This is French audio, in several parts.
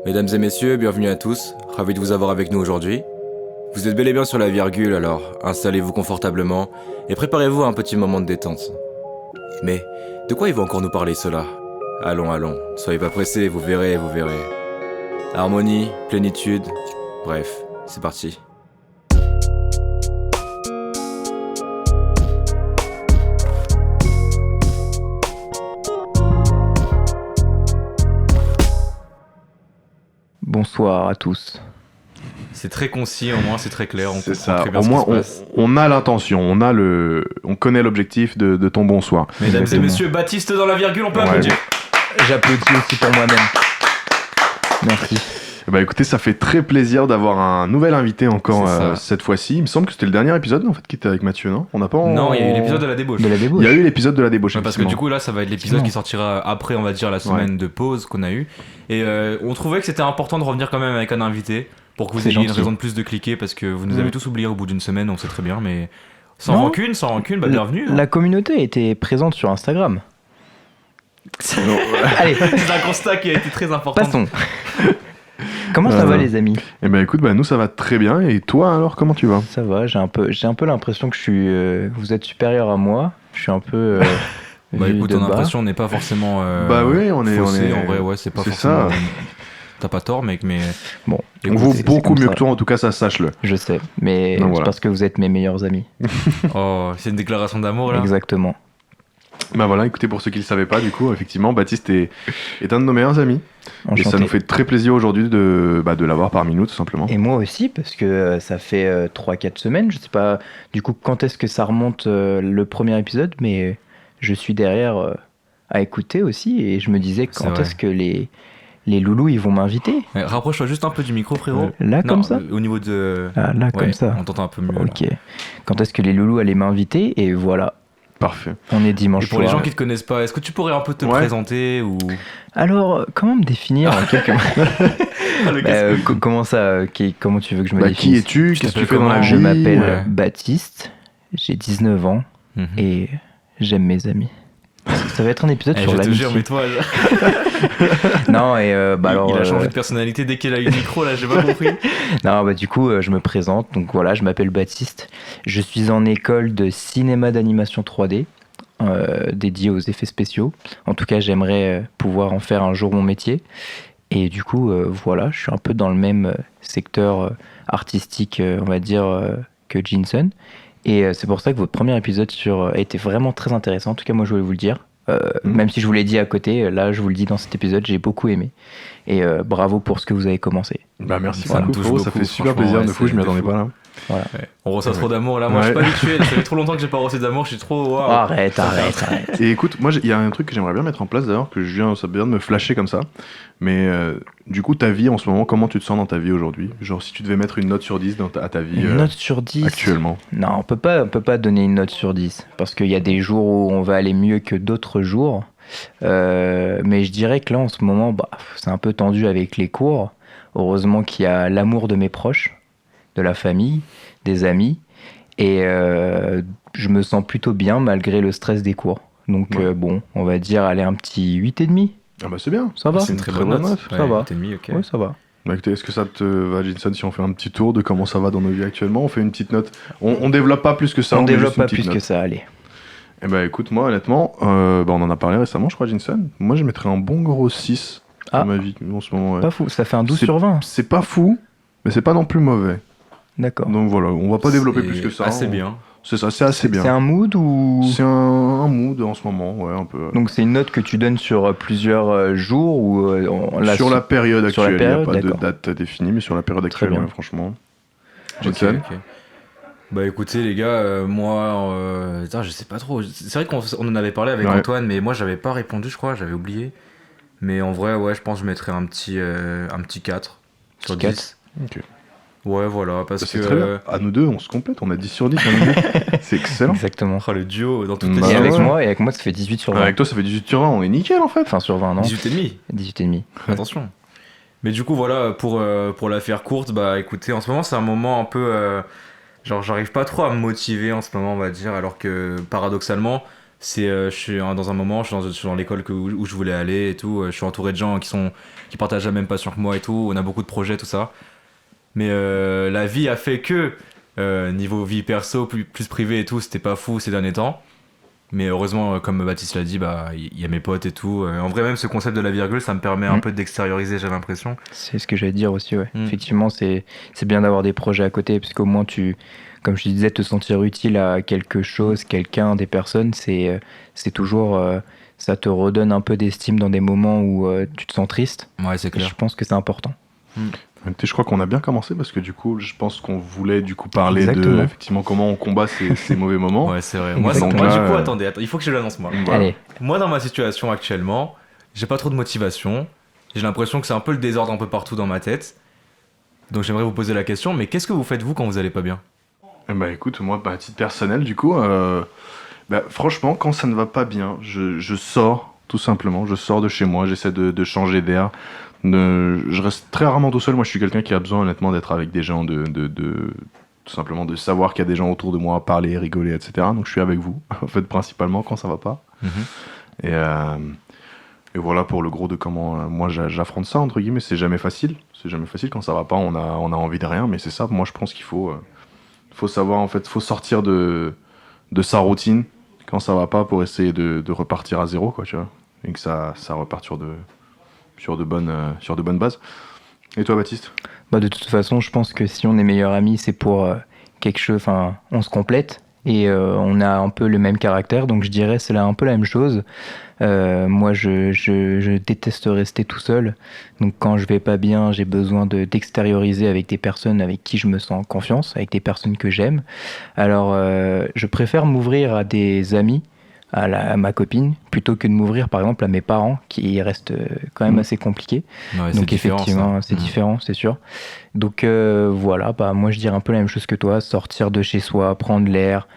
Mesdames et messieurs, bienvenue à tous, ravi de vous avoir avec nous aujourd'hui. Vous êtes bel et bien sur la virgule, alors installez-vous confortablement et préparez-vous à un petit moment de détente. Mais de quoi il va encore nous parler cela ? Allons, soyez pas pressés, vous verrez. Harmonie, plénitude, bref, c'est parti. Bonsoir à tous. C'est très concis, au moins c'est très clair. C'est ça. Au moins on a l'intention, on connaît l'objectif de ton bonsoir. Mesdames et messieurs, Baptiste dans la virgule, on peut applaudir. J'applaudis aussi pour moi-même. Merci. Bah écoutez, ça fait très plaisir d'avoir un nouvel invité encore cette fois-ci. Il me semble que c'était le dernier épisode en fait qui était avec Mathieu, non ? Non, il y a eu l'épisode de la débauche. Il y a eu l'épisode de la débauche. Ouais, parce que du coup là, ça va être l'épisode qui sortira après, on va dire, la semaine de pause qu'on a eue. Et on trouvait que c'était important de revenir quand même avec un invité pour que vous ayez une raison de plus de cliquer, parce que vous nous avez tous oubliés au bout d'une semaine, on sait très bien, mais sans rancune, bah bienvenue. La communauté était présente sur Instagram. Allez, c'est un constat qui a été très important. Passons. Comment ça va les amis ? Eh ben écoute, nous ça va très bien, et toi alors comment tu vas ? Ça va, j'ai un peu l'impression que vous êtes supérieur à moi. Je suis un peu bah écoute, ton impression n'est pas forcément bah oui, on est en vrai, ouais, c'est pas c'est forcément ça. T'as pas tort mec, mais bon, on vaut beaucoup mieux que toi, en tout cas ça sache-le. Je sais, mais c'est parce que vous êtes mes meilleurs amis. Oh, c'est une déclaration d'amour là. Exactement. Bah voilà, écoutez, pour ceux qui ne le savaient pas, du coup, effectivement, Baptiste est un de nos meilleurs amis. Enchanté. Et ça nous fait très plaisir aujourd'hui de l'avoir parmi nous, tout simplement. Et moi aussi, parce que ça fait 3-4 semaines, je sais pas du coup quand est-ce que ça remonte le premier épisode, mais je suis derrière à écouter aussi, et je me disais quand est-ce que les loulous ils vont m'inviter. Rapproche-toi juste un peu du micro, frérot. Là, comme ça. Au niveau de... Ah, là, comme ça. On t'entend un peu mieux. Ok. Là. Quand est-ce que les loulous allaient m'inviter, et voilà. Parfait. On est dimanche soir. Et pour les gens qui te connaissent pas, est-ce que tu pourrais un peu te présenter ou... Alors, comment me définir en quelques mots comment ça comment tu veux que je me définisse ? Qui es-tu ? Qu'est-ce que tu fais dans la vie ? Je m'appelle Baptiste, j'ai 19 ans et j'aime mes amis. Ça va être un épisode sur l'amitié. Je te jure, mais toi... non, et alors... Il a changé de personnalité dès qu'il a eu le micro, là, j'ai pas compris. Non, du coup, je me présente. Donc voilà, je m'appelle Baptiste. Je suis en école de cinéma d'animation 3D, dédiée aux effets spéciaux. En tout cas, j'aimerais pouvoir en faire un jour mon métier. Et du coup, voilà, je suis un peu dans le même secteur artistique, on va dire, que Jinsun. Et c'est pour ça que votre premier épisode a été vraiment très intéressant. En tout cas, moi, je voulais vous le dire. Même si je vous l'ai dit à côté, là, je vous le dis dans cet épisode, j'ai beaucoup aimé. Et bravo pour ce que vous avez commencé. Bah merci beaucoup, ça fait super plaisir. De fou, je m'y attendais pas là. Voilà. Ouais. On reçoit trop d'amour là. Moi, je suis pas habitué. Ça fait trop longtemps que j'ai pas reçu d'amour. Je suis trop. Wow. Arrête. Et écoute, moi, il y a un truc que j'aimerais bien mettre en place d'ailleurs, ça vient de me flasher comme ça. Mais du coup, ta vie en ce moment, comment tu te sens dans ta vie aujourd'hui ? Genre, si tu devais mettre une note sur 10 à ta vie. Une note sur 10 actuellement ? Non, on peut pas donner une note sur 10. Parce qu'il y a des jours où on va aller mieux que d'autres jours. Mais je dirais que là, en ce moment, c'est un peu tendu avec les cours. Heureusement qu'il y a l'amour de mes proches, de la famille, des amis. Et je me sens plutôt bien malgré le stress des cours. Donc on va dire aller un petit 8,5. Ah bah c'est bien. Ça va. C'est une très bonne note. Ça va. 8,5, ok. Ouais, ça va. Bah écoutez, est-ce que ça te va, Jinsun, si on fait un petit tour de comment ça va dans nos vies actuellement ? On fait une petite note. On développe pas plus que ça. On développe pas plus que ça, allez. Eh bah écoute, moi honnêtement, on en a parlé récemment, je crois, Jinsun. Moi je mettrais un bon gros 6 dans ma vie en ce moment. Ouais. Pas fou, ça fait un 12 sur 20. C'est pas fou, mais c'est pas non plus mauvais. D'accord. Donc voilà, on va pas développer plus que ça. Assez bien. C'est ça, c'est assez bien. C'est un mood ou... C'est un mood en ce moment, ouais, un peu. Donc c'est une note que tu donnes sur plusieurs jours ou sur la période actuelle, il n'y a pas de d'accord. date définie, mais sur la période actuelle, ouais, franchement. Ok. Bah écoutez les gars, moi, je sais pas trop. C'est vrai qu'on en avait parlé avec Antoine, mais moi j'avais pas répondu, je crois, j'avais oublié. Mais en vrai, ouais, je pense que je mettrais un petit 4 sur 10. Ok. Ouais, voilà, parce que... C'est très bien. À nous deux, on se complète, on a 10 sur 10. C'est excellent. Exactement. Le duo dans toutes les et directions. avec moi, ça fait 18 sur 20. Avec toi, ça fait 18 sur 20, on est nickel en fait. Enfin, sur 20, non 18,5. 18,5. Attention. Mais du coup, voilà, pour la faire courte, bah écoutez, en ce moment, c'est un moment un peu... genre, j'arrive pas trop à me motiver en ce moment, on va dire, alors que paradoxalement, je suis dans un moment, je suis dans l'école où je voulais aller et tout. Je suis entouré de gens qui partagent la même passion que moi et tout. On a beaucoup de projets, tout ça. Mais la vie a fait que niveau vie perso, plus privé et tout, c'était pas fou ces derniers temps. Mais heureusement, comme Baptiste l'a dit, bah il y a mes potes et tout. En vrai, même ce concept de la virgule, ça me permet un peu d'extérioriser, j'ai l'impression. C'est ce que j'allais dire aussi, ouais. Effectivement, c'est bien d'avoir des projets à côté, parce qu'au moins comme je te disais, te sentir utile à quelque chose, quelqu'un, des personnes, c'est toujours, ça te redonne un peu d'estime dans des moments où tu te sens triste. Ouais, c'est Et clair. je pense que c'est important. Je crois qu'on a bien commencé parce que du coup, je pense qu'on voulait du coup parler Exactement. de effectivement comment on combat ces mauvais moments. Ouais, c'est vrai. Exactement. Moi, Donc du coup, là, attendez, il faut que je l'annonce moi. Voilà. Allez, Moi, dans ma situation actuellement, j'ai pas trop de motivation. J'ai l'impression que c'est un peu le désordre un peu partout dans ma tête. Donc j'aimerais vous poser la question, mais qu'est-ce que vous faites vous quand vous allez pas bien? Bah écoute, moi, à titre personnel, du coup, franchement, quand ça ne va pas bien, je sors, tout simplement. Je sors de chez moi, j'essaie de changer d'air. Je reste très rarement tout seul. Moi, je suis quelqu'un qui a besoin, honnêtement, d'être avec des gens, tout simplement de savoir qu'il y a des gens autour de moi, parler, rigoler, etc. Donc, je suis avec vous, en fait, principalement, quand ça va pas. Et voilà pour le gros de comment moi j'affronte ça, entre guillemets. C'est jamais facile. C'est jamais facile. Quand ça va pas, on a envie de rien. Mais c'est ça, moi, je pense qu'il faut savoir, en fait, faut sortir de sa routine quand ça va pas pour essayer de repartir à zéro, quoi, tu vois. Et que ça reparte sur de bonnes bases. Et toi, Baptiste? bah de toute façon, je pense que si on est meilleurs amis, c'est pour quelque chose. Enfin, on se complète et on a un peu le même caractère. Donc je dirais c'est là un peu la même chose. Moi, je déteste rester tout seul. Donc quand je vais pas bien, j'ai besoin d'extérioriser avec des personnes avec qui je me sens en confiance, avec des personnes que j'aime. Alors, je préfère m'ouvrir à des amis, à ma copine, plutôt que de m'ouvrir par exemple à mes parents, qui reste quand même assez compliqué. Ouais, c'est Donc différent, effectivement, ça. c'est différent, c'est sûr. Donc voilà, bah moi je dirais un peu la même chose que toi, sortir de chez soi, prendre l'air,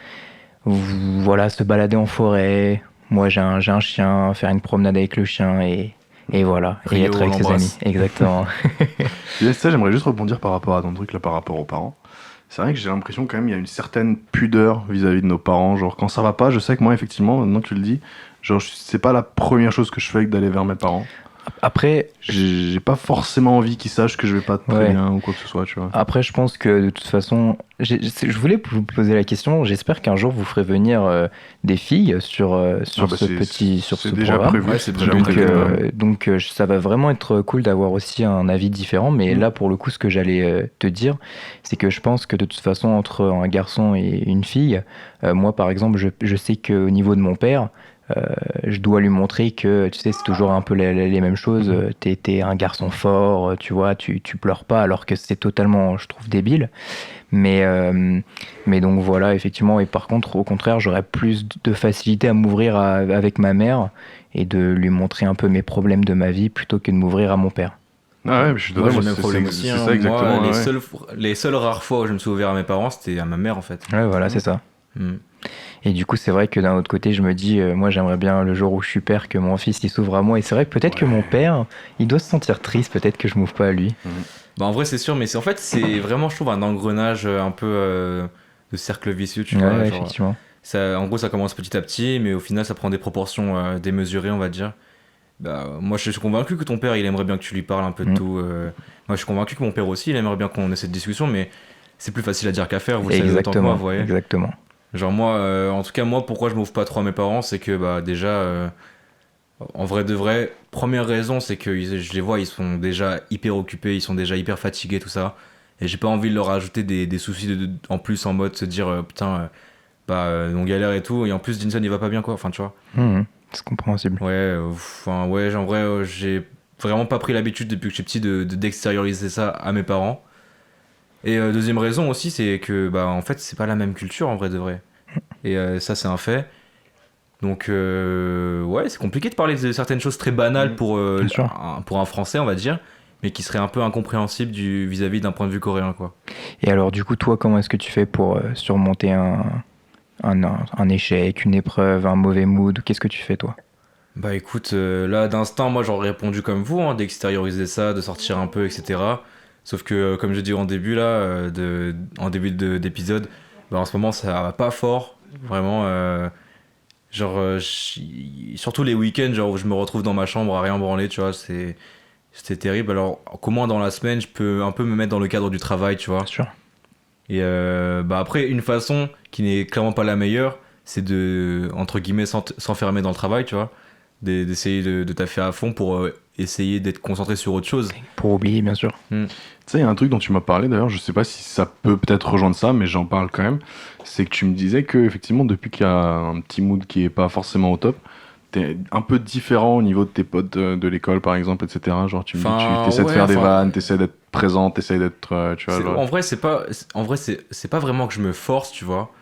voilà, se balader en forêt. Moi j'ai un chien, faire une promenade avec le chien et voilà, et Rio, être on avec ses amis. l'embrasse. Exactement. Et ça, j'aimerais juste rebondir par rapport à ton truc là, par rapport aux parents. C'est vrai que j'ai l'impression quand même il y a une certaine pudeur vis-à-vis de nos parents. Genre quand ça va pas, je sais que moi effectivement, maintenant que tu le dis, genre c'est pas la première chose que je fais que d'aller vers mes parents. Après, J'ai pas forcément envie qu'ils sachent que je vais pas très Ouais. bien ou quoi que ce soit, tu vois. Après, je pense que de toute façon, je voulais vous poser la question. J'espère qu'un jour vous ferez venir des filles sur Ah bah, sur c'est ce déjà programme. prévu. Ouais, c'est déjà prévu. prévu. Donc, ça va vraiment être cool d'avoir aussi un avis différent. Mais là, pour le coup, ce que j'allais te dire, c'est que je pense que de toute façon, entre un garçon et une fille, moi, par exemple, je sais qu'au niveau de mon père, je dois lui montrer que, tu sais, c'est toujours un peu les mêmes choses. T'es un garçon fort, tu vois, tu pleures pas, alors que c'est totalement, je trouve, débile. Mais donc voilà, effectivement. Et par contre, au contraire, j'aurais plus de facilité à m'ouvrir avec ma mère et de lui montrer un peu mes problèmes de ma vie plutôt que de m'ouvrir à mon père. Ah ouais, mais je suis Moi, dedans, j'ai le moi, même problème c'est aussi. c'est hein. ça exactement. Moi, ouais. les seules rares fois où je me suis ouvert à mes parents, c'était à ma mère en fait. Ouais, voilà, c'est ça. Mm. Et du coup, c'est vrai que d'un autre côté, je me dis, moi, j'aimerais bien le jour où je suis père que mon fils il s'ouvre à moi. Et c'est vrai que peut-être que mon père, il doit se sentir triste, peut-être que je m'ouvre pas à lui. Bah, en vrai, c'est sûr, mais en fait, c'est vraiment, je trouve, un engrenage un peu de cercle vicieux, tu Ouais, vois. ouais, Genre, effectivement. en gros, ça commence petit à petit, mais au final, ça prend des proportions démesurées, on va dire. Bah, moi, je suis convaincu que ton père, il aimerait bien que tu lui parles un peu de tout. Moi, je suis convaincu que mon père aussi, il aimerait bien qu'on ait cette discussion, mais c'est plus facile à dire qu'à faire, vous le savez autant que moi, Exactement, vous voyez. exactement. Genre moi, en tout cas moi, pourquoi je m'ouvre pas trop à mes parents, c'est que bah déjà, en vrai de vrai, première raison, c'est que je les vois, ils sont déjà hyper occupés, ils sont déjà hyper fatigués, tout ça, et j'ai pas envie de leur rajouter des soucis en plus en mode se dire putain, on galère et tout, et en plus Jinson il va pas bien quoi, enfin tu vois. C'est compréhensible. Ouais, enfin ouais, en vrai, j'ai vraiment pas pris l'habitude depuis que je suis petit d'extérioriser ça à mes parents. Et deuxième raison aussi, c'est que bah en fait c'est pas la même culture en vrai de vrai. Et ça c'est un fait. Donc ouais, c'est compliqué de parler de certaines choses très banales Bien sûr. pour un Français on va dire, mais qui seraient un peu incompréhensibles vis-à-vis d'un point de vue coréen quoi. Et alors, du coup, toi, comment est-ce que tu fais pour surmonter un échec, une épreuve, un mauvais mood? Qu'est-ce que tu fais, toi? Bah écoute, là d'instinct moi j'aurais répondu comme vous, hein, d'extérioriser ça, de sortir un peu etc. Sauf que comme je dis en début là, en début d'épisode, bah en ce moment ça va pas fort, vraiment. Genre, surtout les week-ends, genre où je me retrouve dans ma chambre à rien branler, tu vois, c'était terrible. Alors, comment dans la semaine, je peux un peu me mettre dans le cadre du travail, tu vois. Bien sûr. Et après, une façon qui n'est clairement pas la meilleure, c'est de, entre guillemets, s'enfermer dans le travail, tu vois. D'essayer de taffer à fond pour essayer d'être concentré sur autre chose. Pour oublier, bien sûr. Tu sais, il y a un truc dont tu m'as parlé d'ailleurs, je sais pas si ça peut peut-être rejoindre ça, mais j'en parle quand même. C'est que tu me disais que effectivement, depuis qu'il y a un petit mood qui est pas forcément au top, t'es un peu différent au niveau de tes potes de l'école, par exemple, etc. Genre, tu me dis, tu essaies de faire des vannes, t'essaies d'être présent, t'essaies d'être, tu vois. Genre... En vrai, c'est pas vraiment que je me force, tu vois.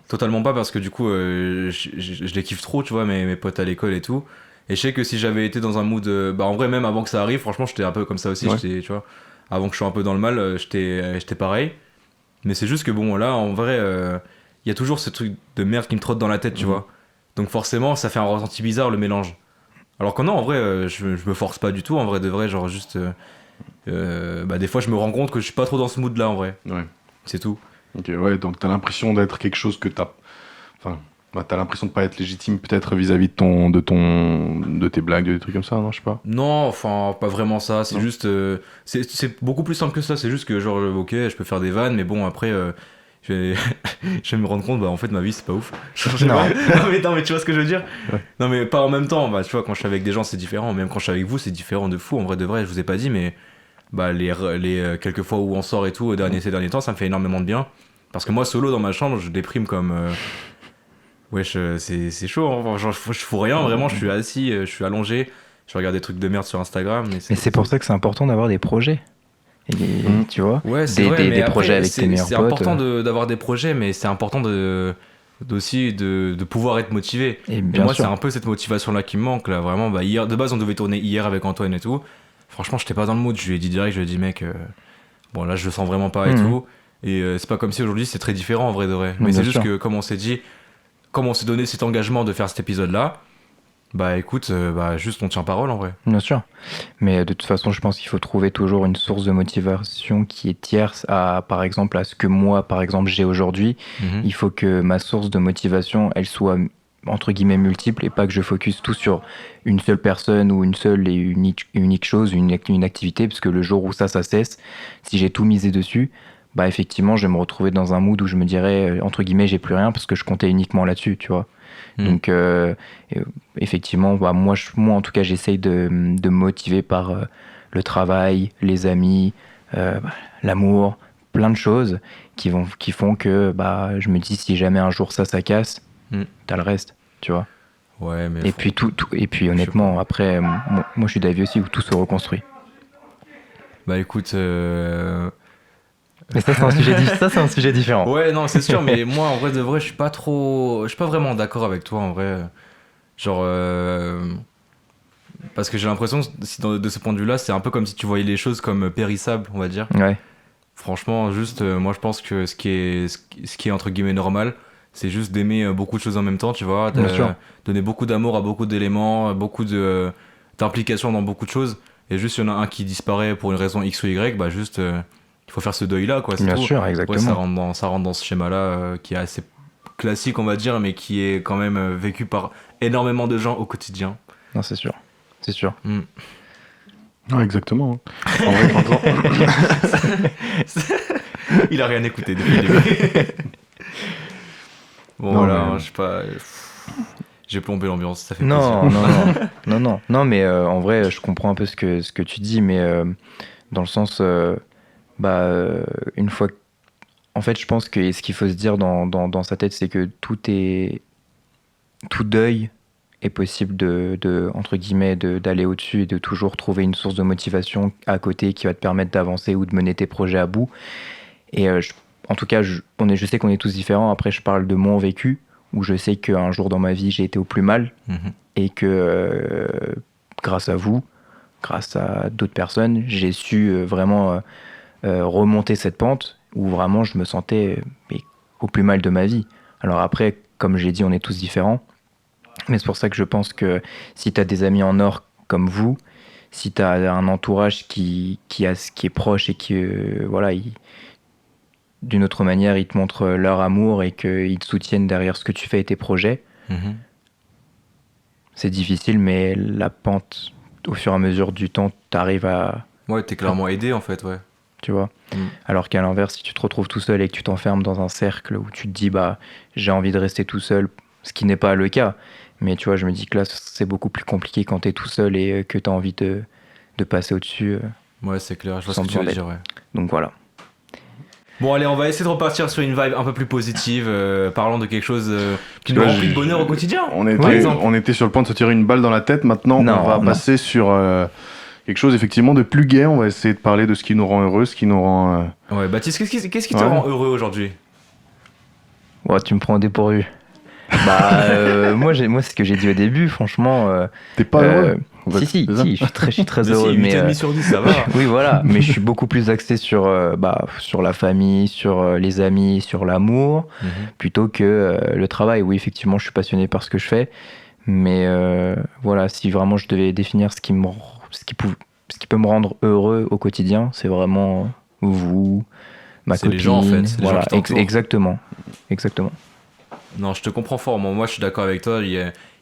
Totalement pas, parce que du coup, je les kiffe trop, tu vois, mes potes à l'école et tout. Et je sais que si j'avais été dans un mood, bah en vrai, même avant que ça arrive, franchement, j'étais un peu comme ça aussi, Ouais. tu vois. Avant que je sois un peu dans le mal, j'étais pareil. Mais c'est juste que bon, là, en vrai, il y a toujours ce truc de merde qui me trotte dans la tête, tu vois. Donc forcément, ça fait un ressenti bizarre, le mélange. Alors que non, en vrai, je me force pas du tout, en vrai de vrai, genre juste... bah des fois, je me rends compte que je suis pas trop dans ce mood-là, en vrai. Ouais. C'est tout. Ok, ouais, donc t'as l'impression d'être quelque chose que t'as. Enfin, bah, t'as l'impression de pas être légitime peut-être vis-à-vis de tes blagues, des trucs comme ça, non, je sais pas. Non, enfin, pas vraiment ça. C'est Non. juste. C'est beaucoup plus simple que ça. C'est juste que, genre, ok, je peux faire des vannes, mais bon, après, je vais, je vais me rendre compte, bah, en fait, ma vie, c'est pas ouf. Je sais Non. pas. Non, mais tu vois ce que je veux dire? Ouais. Non, mais pas en même temps. Bah, tu vois, quand je suis avec des gens, c'est différent. Même quand je suis avec vous, c'est différent de fou. En vrai, de vrai, je vous ai pas dit, mais bah, les quelques fois où on sort et tout, ces derniers temps, ça me fait énormément de bien. Parce que moi, solo dans ma chambre, je déprime comme. Wesh, c'est chaud, hein. Enfin, genre, je fous rien, vraiment, je suis assis, je suis allongé, je regarde des trucs de merde sur Instagram. Mais c'est pour ça que c'est important d'avoir des projets. Et, tu vois, Ouais, c'est vrai, mais des après, projets avec tes meilleurs c'est potes. important d'avoir des projets, mais c'est important aussi de pouvoir être motivé. Et Et bien moi, sûr. c'est un peu cette motivation-là qui me manque, là, vraiment. Bah, hier, de base, on devait tourner hier avec Antoine et tout. Franchement, j'étais pas dans le mood, je lui ai dit direct, je lui ai dit, mec, bon, là, je le sens vraiment pas et Mhm. tout. Et c'est pas comme si aujourd'hui, c'est très différent en vrai de vrai. Non, Mais c'est bien juste sûr. que, comme on s'est dit, comme on s'est donné cet engagement de faire cet épisode-là, bah écoute, bah juste on tient parole en vrai. Bien sûr. Mais de toute façon, je pense qu'il faut trouver toujours une source de motivation qui est tierce à, par exemple, à ce que moi, par exemple, j'ai aujourd'hui. Il faut que ma source de motivation, elle soit entre guillemets multiple et pas que je focus tout sur une seule personne ou une seule et unique chose, une activité, parce que le jour où ça cesse, si j'ai tout misé dessus, bah effectivement, je vais me retrouver dans un mood où je me dirais, entre guillemets, j'ai plus rien parce que je comptais uniquement là-dessus, tu vois. Donc, effectivement, bah, moi, en tout cas, j'essaye de me motiver par le travail, les amis, bah, l'amour, plein de choses qui font que bah, je me dis si jamais un jour ça casse, t'as le reste, tu vois. Ouais, mais Et puis, et puis honnêtement, après, moi, je suis d'avis aussi où tout se reconstruit. bah écoute, Mais ça, c'est un sujet différent. ouais, non, c'est sûr, mais moi en vrai de vrai, je suis pas vraiment d'accord avec toi en vrai. Genre, parce que j'ai l'impression, si de ce point de vue-là, c'est un peu comme si tu voyais les choses comme périssables, on va dire. Ouais, Franchement, juste, moi je pense que ce qui est entre guillemets normal, c'est juste d'aimer beaucoup de choses en même temps, tu vois. Bien sûr. Donner beaucoup d'amour à beaucoup d'éléments, d'implication dans beaucoup de choses. Et juste, il y en a un qui disparaît pour une raison X ou Y, bah juste, il faut faire ce deuil-là, quoi. C'est bien tout. sûr, Ouais, exactement. ça rentre dans ce schéma-là qui est assez classique, on va dire, mais qui est quand même vécu par énormément de gens au quotidien. Non, c'est sûr. C'est sûr. Ouais, exactement. En vrai, Il a rien écouté depuis le début. Bon, Non, voilà, mais- hein, je sais pas. J'ai plombé l'ambiance, ça fait Non, plaisir. non, mais en vrai, je comprends un peu ce que tu dis, mais dans le sens, une fois, en fait, je pense que ce qu'il faut se dire dans sa tête, c'est que tout deuil est possible entre guillemets, d'aller au-dessus et de toujours trouver une source de motivation à côté qui va te permettre d'avancer ou de mener tes projets à bout. Et en tout cas, je sais qu'on est tous différents. Après, je parle de mon vécu, où je sais qu'un jour dans ma vie, j'ai été au plus mal Mhm. et que grâce à vous, grâce à d'autres personnes, j'ai su vraiment remonter cette pente où vraiment je me sentais au plus mal de ma vie. Alors après, comme j'ai dit, on est tous différents. Mais c'est pour ça que je pense que si tu as des amis en or comme vous, si tu as un entourage qui est proche et qui, voilà, d'une autre manière, ils te montrent leur amour et qu'ils te soutiennent derrière ce que tu fais et tes projets, Mhm. c'est difficile, mais la pente, au fur et à mesure du temps, t'arrives à... Ouais, t'es clairement aidé en fait, ouais. Tu vois. Alors qu'à l'inverse, si tu te retrouves tout seul et que tu t'enfermes dans un cercle où tu te dis, bah, j'ai envie de rester tout seul, ce qui n'est pas le cas. Mais tu vois, je me dis que là, c'est beaucoup plus compliqué quand t'es tout seul et que t'as envie de passer au-dessus. Ouais, c'est clair, je vois ce sans que tu veux besoin dire, ouais. Donc voilà. Bon, allez, on va essayer de repartir sur une vibe un peu plus positive, parlant de quelque chose qui nous remplit de bonheur au quotidien. On était sur le point de se tirer une balle dans la tête. Maintenant, Non, on va non. passer sur quelque chose effectivement de plus gai. On va essayer de parler de ce qui nous rend heureux, ce qui nous rend. Ouais, Baptiste, qu'est-ce qui te Ouais. rend heureux aujourd'hui? Ouais, tu me prends au dépourvu. Bah, moi, c'est ce que j'ai dit au début, franchement. T'es pas heureux en fait, Si, c'est ça je suis très Mais heureux. si, 8,5 sur 10, ça va. Oui, voilà, mais je suis beaucoup plus axé sur la famille, sur les amis, sur l'amour, plutôt que le travail. Oui, effectivement, je suis passionné par ce que je fais, mais voilà, si vraiment je devais définir ce qui peut me rendre heureux au quotidien, c'est vraiment vous, ma C'est copine. les gens, en fait, c'est les gens Voilà, qui t'entourent. exactement. Non, je te comprends fort. Moi, je suis d'accord avec toi. Il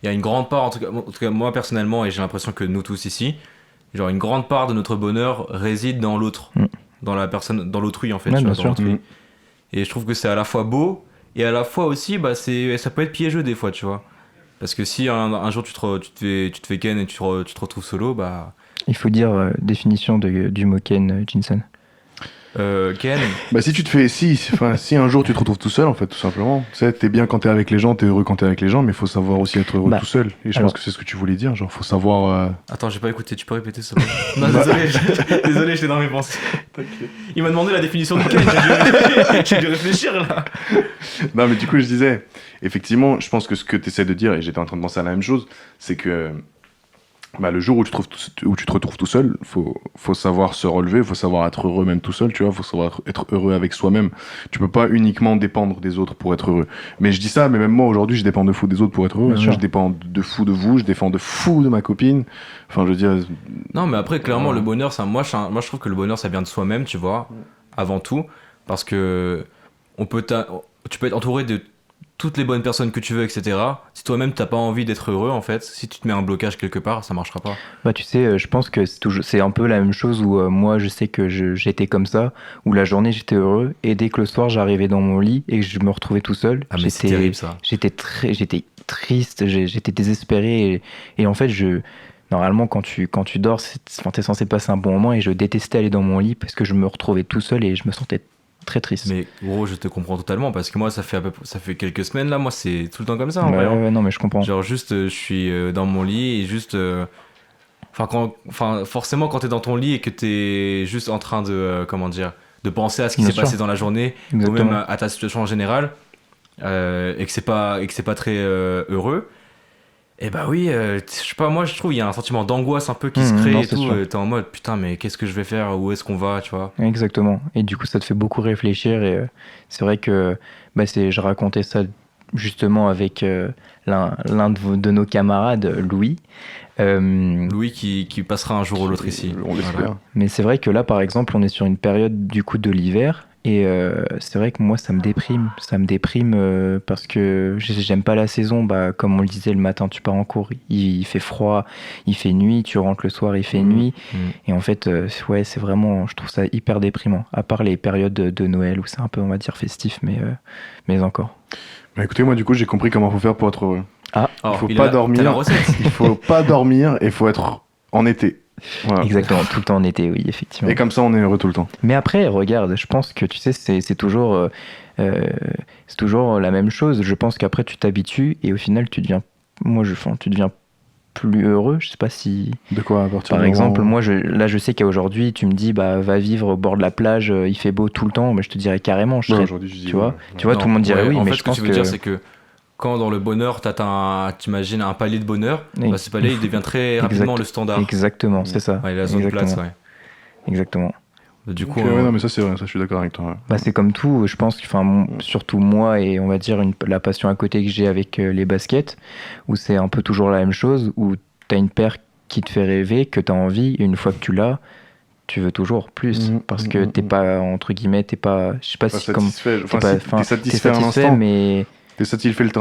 y a une grande part, en tout cas, moi personnellement, et j'ai l'impression que nous tous ici, genre une grande part de notre bonheur réside dans l'autre, dans la personne, dans l'autrui en fait. Ouais, tu vois, bien dans sûr. l'autrui. Et je trouve que c'est à la fois beau et à la fois aussi, bah, ça peut être piégeux des fois, tu vois. Parce que si un jour tu te fais ken et tu te retrouves solo, bah. Il faut dire définition du mot Ken Jensen. Ken, Bah si un jour tu te retrouves tout seul en fait tout simplement. Tu sais, t'es bien quand t'es avec les gens, t'es heureux quand t'es avec les gens, mais il faut savoir aussi être heureux Bah, tout seul. Et je alors- pense que c'est ce que tu voulais dire, genre faut savoir. attends, j'ai pas écouté, tu peux répéter s'il te plaît? Non, désolé, j'étais dans mes pensées. Il m'a demandé la définition de Ken, j'ai dû réfléchir là. Non mais du coup je disais, effectivement, je pense que ce que t'essaies de dire, et j'étais en train de penser à la même chose, c'est que bah, le jour où tu te retrouves tout seul, faut savoir se relever, faut savoir être heureux même tout seul, tu vois, faut savoir être heureux avec soi-même. Tu peux pas uniquement dépendre des autres pour être heureux. Mais je dis ça, mais même moi aujourd'hui, je dépends de fou des autres pour être heureux. Bien sûr. Je dépends de fou de vous, je dépends de fou de ma copine. Enfin, je veux dire, Non, mais après, clairement, le bonheur, moi, je trouve que le bonheur, ça vient de soi-même, tu vois, avant tout. Parce que tu peux être entouré de toutes les bonnes personnes que tu veux, etc. Si toi-même, t'as pas envie d'être heureux, en fait, si tu te mets un blocage quelque part, ça marchera pas. Bah tu sais, je pense que c'est un peu la même chose où moi je sais que j'étais comme ça, où la journée j'étais heureux et dès que le soir j'arrivais dans mon lit et que je me retrouvais tout seul, Ah, mais c'est terrible, ça. j'étais triste, j'étais désespéré et en fait normalement quand tu dors, t'es censé passer un bon moment et je détestais aller dans mon lit parce que je me retrouvais tout seul et je me sentais très triste. Mais gros, je te comprends totalement parce que moi, ça fait quelques semaines là, moi, c'est tout le temps comme ça. En Ouais, vrai, hein. ouais, non mais je comprends. Genre, juste, je suis dans mon lit et juste. Forcément, quand t'es dans ton lit et que t'es juste en train de. Comment dire? De penser à ce qui Bien s'est sûr. passé dans la journée ou Exactement. même à ta situation en général et que c'est pas très heureux. Et bah oui, je sais pas, moi je trouve il y a un sentiment d'angoisse un peu qui se crée non, et c'est tout. sûr. T'es en mode putain, mais qu'est-ce que je vais faire? Où est-ce qu'on va, tu vois? Exactement. Et du coup, ça te fait beaucoup réfléchir. Et c'est vrai que je racontais ça justement avec l'un de nos camarades, Louis. Louis qui passera un jour ou l'autre ici. on l'espère. Voilà. Mais c'est vrai que là, par exemple, on est sur une période du coup de l'hiver. Et c'est vrai que moi, ça me déprime. Ça me déprime parce que j'aime pas la saison. Bah, comme on le disait, le matin, tu pars en cours, il fait froid, il fait nuit. Tu rentres le soir, il fait nuit. Et en fait, ouais, c'est vraiment, je trouve ça hyper déprimant. À part les périodes de Noël où c'est un peu, on va dire, festif, mais encore. Bah, écoutez, moi du coup, j'ai compris comment faut faire pour être heureux. Ah, Alors, faut il pas a- dormir. T'as la recette. Il faut pas dormir et il faut être en été. Voilà. exactement, tout le temps en été, oui, effectivement. Et comme ça, on est heureux tout le temps. Mais après, regarde, je pense que tu sais, c'est toujours la même chose. Je pense qu'après, tu t'habitues et au final, tu deviens plus heureux. Je sais pas si. De quoi à partir Par du exemple, moment où- moi, je sais qu'aujourd'hui, tu me dis, bah, va vivre au bord de la plage, il fait beau tout le temps. Mais je te dirais carrément, Non, aujourd'hui, je dis, tu vois, ouais. tu vois, tout le monde dirait Ouais, oui, en mais fait, je ce que pense tu veux dire, c'est que quand dans le bonheur, t'imagines un palier de bonheur, Oui. bah, ce palier, il devient très rapidement Exact. le standard. Exactement, c'est ça. Ouais, la zone plate, Exactement. ouais. Exactement. Du coup, Ok, ouais, non, mais ça, c'est vrai, ça, je suis d'accord avec toi. Ouais. Bah, c'est comme tout, je pense, surtout moi et on va dire la passion à côté que j'ai avec les baskets, où c'est un peu toujours la même chose, où t'as une paire qui te fait rêver, que t'as envie, et une fois que tu l'as, tu veux toujours plus, parce que t'es pas, entre guillemets, t'es pas, je sais pas Pas si comme, satisfait. t'es Enfin, pas- si, enfin, t'es t'es satisfait à un satisfait, instant. mais T'es satisfait le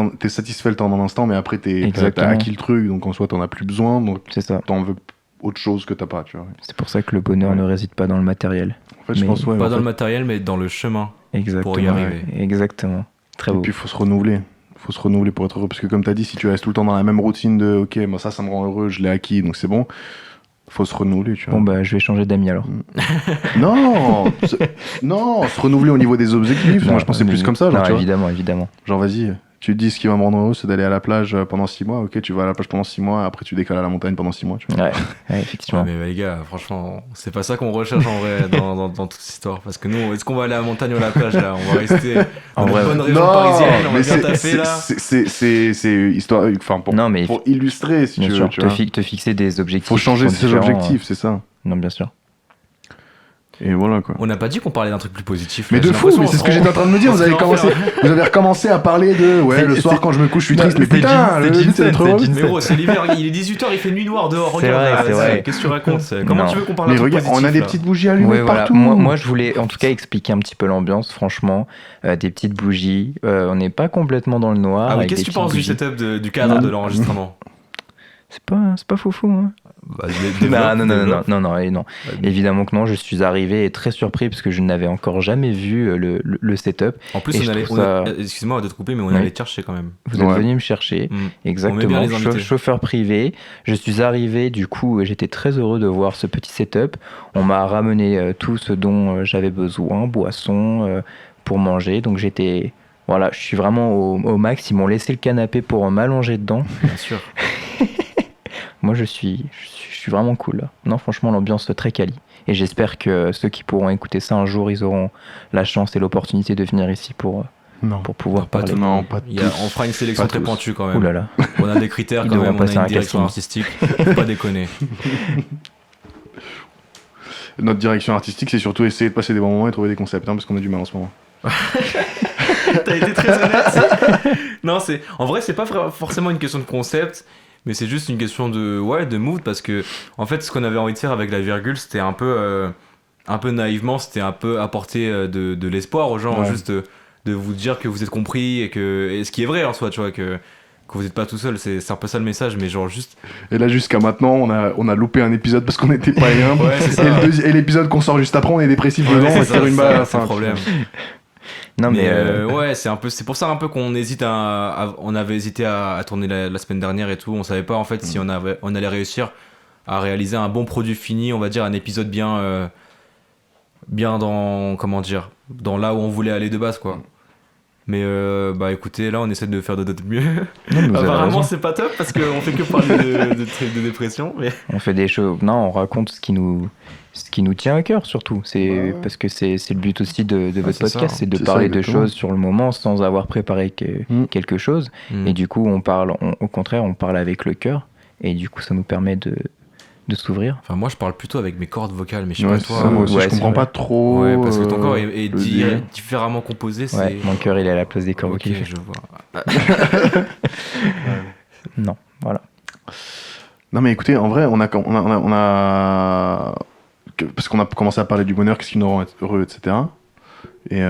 temps d'un instant, mais après, t'as Exactement. acquis le truc, donc en soi, t'en as plus besoin, donc C'est ça. t'en veux autre chose que t'as pas, tu vois. C'est pour ça que le bonheur Ouais. ne réside pas dans le matériel. En fait, je Mais pense, ouais, Pas en dans fait. le matériel, mais dans le chemin. Exactement. Pour y arriver. Exactement. Très Et beau. puis, il faut se renouveler. Faut se renouveler pour être heureux. Parce que, comme t'as dit, si tu restes tout le temps dans la même routine de OK, moi, ça me rend heureux, je l'ai acquis, donc c'est bon. Faut se renouveler, tu vois. Bon, bah, je vais changer d'amis alors. Non, non, se renouveler au niveau des objectifs. Moi, je pensais plus comme ça, genre, Non, tu vois. évidemment, évidemment. Genre, vas-y, tu te dis ce qui va me rendre heureux, c'est d'aller à la plage pendant 6 mois. Ok, tu vas à la plage pendant 6 mois, après tu décales à la montagne pendant 6 mois, tu vois. Ouais, effectivement. Ouais, mais les gars, franchement, c'est pas ça qu'on recherche en vrai dans toute cette histoire. Parce que nous, est-ce qu'on va aller à la montagne ou à la plage là? On va rester En dans vrai, une bonne région parisienne, on va bien taffer là. c'est histoire, enfin, Non, mais pour illustrer, si bien tu sûr, veux, tu vois. te fixer des objectifs. Faut changer qui sont ses différents, objectifs, c'est ça. Non, bien sûr. Et voilà, quoi. On n'a pas dit qu'on parlait d'un truc plus positif. Mais là, de j'ai fou, l'impression mais c'est ce que on- j'étais en train de me dire. on Vous se avez fait commencé, enfer. vous avez recommencé à parler de le soir quand je me couche, je suis triste. Mais putain, le but c'est d'être heureux. Mais gros, c'est l'hiver, il est 18h, il fait nuit noire dehors. C'est Regarde, vrai, là, c'est vrai. Qu'est-ce que tu racontes? Comment Non. tu veux qu'on parle Mais d'un truc regarde, positif on a des là petites bougies allumées Ouais, voilà. partout. Moi, je voulais en tout cas expliquer un petit peu l'ambiance, franchement. Des petites bougies. On n'est pas complètement dans le noir. Ah oui, avec qu'est-ce des que tu penses du petites bougies. setup du cadre de l'enregistrement? C'est pas foufou, hein. Bah, Non, et non. Bah, Évidemment que non, je suis arrivé très surpris parce que je n'avais encore jamais vu le setup. En plus, Et on je allait. trouve ça- Excuse-moi de te couper, mais on Oui. allait te chercher quand même. Vous êtes Ouais. venu me chercher. Mm. On met bien Exactement, les invités. chauffeur privé. Je suis arrivé, du coup, j'étais très heureux de voir ce petit setup. On m'a ramené tout ce dont j'avais besoin, boissons, pour manger. Donc j'étais, voilà, je suis vraiment au max. Ils m'ont laissé le canapé pour m'allonger dedans. Bien sûr. Moi, je suis vraiment cool, là. Non, franchement, l'ambiance très quali. Et j'espère que ceux qui pourront écouter ça un jour, ils auront la chance et l'opportunité de venir ici pour Non. pouvoir Non, pas parler. tout. Non, pas On fera une sélection Pas très tous. pointue quand Ouh même. là là. On a des critères Ils quand devront même, on a passer un une direction casting. artistique. Faut pas déconner. Notre direction artistique, c'est surtout essayer de passer des bons moments et trouver des concepts, hein, parce qu'on a du mal en ce moment. T'as été très honnête. Non, en vrai, c'est pas forcément une question de concept, mais c'est juste une question de mood, parce que en fait, ce qu'on avait envie de faire avec la virgule, c'était un peu naïvement, c'était un peu apporter de l'espoir aux gens, Ouais. juste de vous dire que vous êtes compris et ce qui est vrai en soi, tu vois, que vous n'êtes pas tout seul, c'est un peu ça le message, mais genre juste. Et là, jusqu'à maintenant, on a loupé un épisode parce qu'on était pas bien. Ouais, c'est ça. Et l'épisode qu'on sort juste après, on est dépressif Ouais, dedans, on c'est va ça, faire une c'est balle à ça, la c'est fin. le problème. Non, mais Ouais, c'est pour ça un peu qu'on hésite on avait hésité à tourner la semaine dernière et tout. On savait pas en fait si on allait réussir à réaliser un bon produit fini, on va dire un épisode bien dans, comment dire, dans là où on voulait aller de base, quoi. Mais bah écoutez, là on essaie de faire de notre mieux. non, mais vous avez Apparemment raison. c'est pas top parce qu'on fait que parler de dépression, mais On fait des choses. Non, on raconte ce qui nous tient à cœur surtout. C'est Ouais. parce que c'est le but aussi de votre c'est ça, podcast, c'est de c'est parler ça, de exactement. choses sur le moment sans avoir préparé quelque chose. Et du coup, au contraire, on parle avec le cœur. Et du coup, ça nous permet de s'ouvrir. Enfin moi je parle plutôt avec mes cordes vocales, mais je sais Ouais, pas c'est toi. ça, moi aussi, ouais, je c'est comprends vrai. pas trop. Ouais, parce que ton corps est le délire. différemment composé, c'est. Ouais, mon cœur, il est à la place des corps Ok, vocaux. je vois. Non, voilà. Non, mais écoutez, en vrai, parce qu'on a commencé à parler du bonheur, qu'est-ce qui nous rend heureux, etc. Et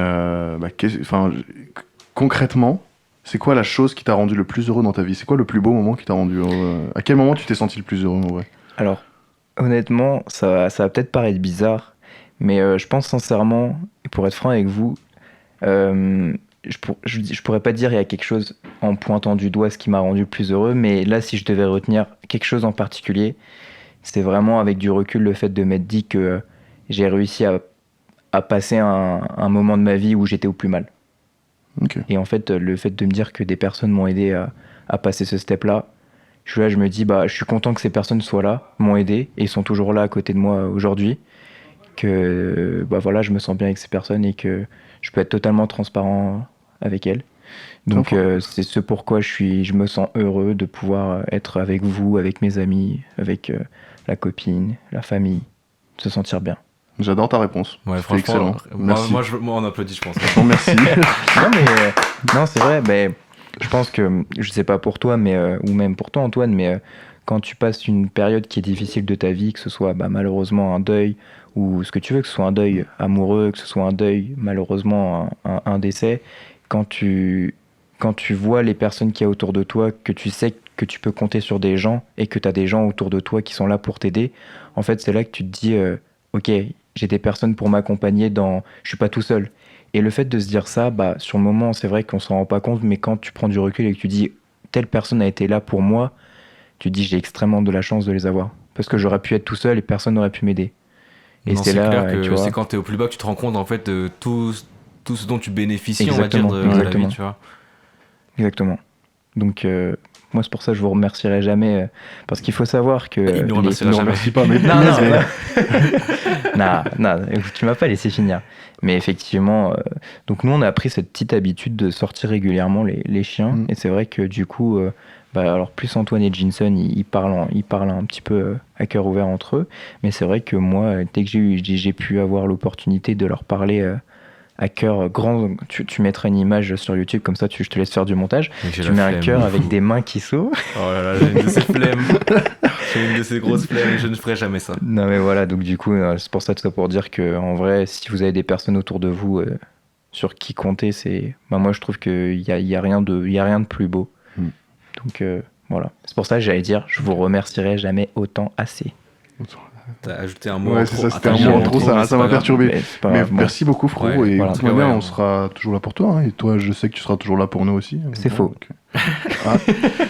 concrètement, c'est quoi la chose qui t'a rendu le plus heureux dans ta vie? C'est quoi le plus beau moment qui t'a rendu heureux? À quel moment tu t'es senti le plus heureux, en vrai? Alors, honnêtement, ça va peut-être paraître bizarre, mais je pense sincèrement, et pour être franc avec vous, je pourrais pas dire il y a quelque chose en pointant du doigt ce qui m'a rendu le plus heureux, mais là, si je devais retenir quelque chose en particulier, c'est vraiment avec du recul le fait de m'être dit que j'ai réussi à passer un moment de ma vie où j'étais au plus mal. Ok. Et en fait, le fait de me dire que des personnes m'ont aidé à passer ce step-là, je suis là, je me dis, bah, je suis content que ces personnes soient là, m'ont aidé, et sont toujours là à côté de moi aujourd'hui, que bah, voilà, je me sens bien avec ces personnes et que je peux être totalement transparent avec elles. Donc c'est ce pourquoi je me sens heureux de pouvoir être avec vous, avec mes amis, avec la copine, la famille, se sentir bien. J'adore ta réponse. Ouais, C'est franchement, excellent. Merci. moi on applaudit, je pense. Franchement, merci. Non mais non c'est vrai, mais je pense que je sais pas pour toi, mais ou même pour toi Antoine, mais quand tu passes une période qui est difficile de ta vie, que ce soit malheureusement un deuil ou ce que tu veux, que ce soit un deuil amoureux, que ce soit un deuil malheureusement un décès, quand quand tu vois les personnes qu'il y a autour de toi, que tu sais que tu peux compter sur des gens et que tu as des gens autour de toi qui sont là pour t'aider, en fait, c'est là que tu te dis ok, j'ai des personnes pour m'accompagner je suis pas tout seul. Et le fait de se dire ça, bah, sur le moment, c'est vrai qu'on s'en rend pas compte, mais quand tu prends du recul et que tu dis telle personne a été là pour moi, tu te dis j'ai extrêmement de la chance de les avoir. Parce que j'aurais pu être tout seul et personne n'aurait pu m'aider. Et Non, c'est clair là, que tu vois, c'est quand t'es au plus bas que tu te rends compte en fait de tout ce dont tu bénéficies, Exactement, on va dire, de la exactement. vie, tu vois. exactement. Donc, moi, c'est pour ça que je vous remercierai jamais. Parce qu'il faut savoir que. Il nous remerciera Non, jamais. merci pas, mais Non, punaise, non, mais- non, tu m'as pas laissé finir. Mais effectivement, donc nous, on a pris cette petite habitude de sortir régulièrement les chiens. Mm. Et c'est vrai que du coup, alors plus Antoine et Jinson, ils parlent un petit peu à cœur ouvert entre eux. Mais c'est vrai que moi, dès que j'ai pu avoir l'opportunité de leur parler à cœur grand, tu mettras une image sur YouTube, comme ça je te laisse faire du montage. Mais j'ai Tu la mets un flemme. cœur avec des mains qui s'ouvrent. Oh là là, j'ai une de ces flemmes. J'ai une de ces grosses flemmes et je ne ferai jamais ça. Non mais voilà, donc du coup, c'est pour ça, tout ça pour dire que en vrai, si vous avez des personnes autour de vous sur qui compter, moi je trouve qu'il y a rien de plus beau. Mm. Donc voilà, c'est pour ça que j'allais dire, je vous remercierai jamais autant assez. T'as ajouté un mot en Ouais, trop. c'est ça, c'était Attends, un mot en mais trop, c'est ça pas m'a grave. perturbé. Mais c'est pas Mais grave, bon, merci beaucoup, Fro, Ouais, et voilà. de toute manière, Ouais, on sera toujours là pour toi, hein, et toi, je sais que tu seras toujours là pour nous aussi. C'est faux.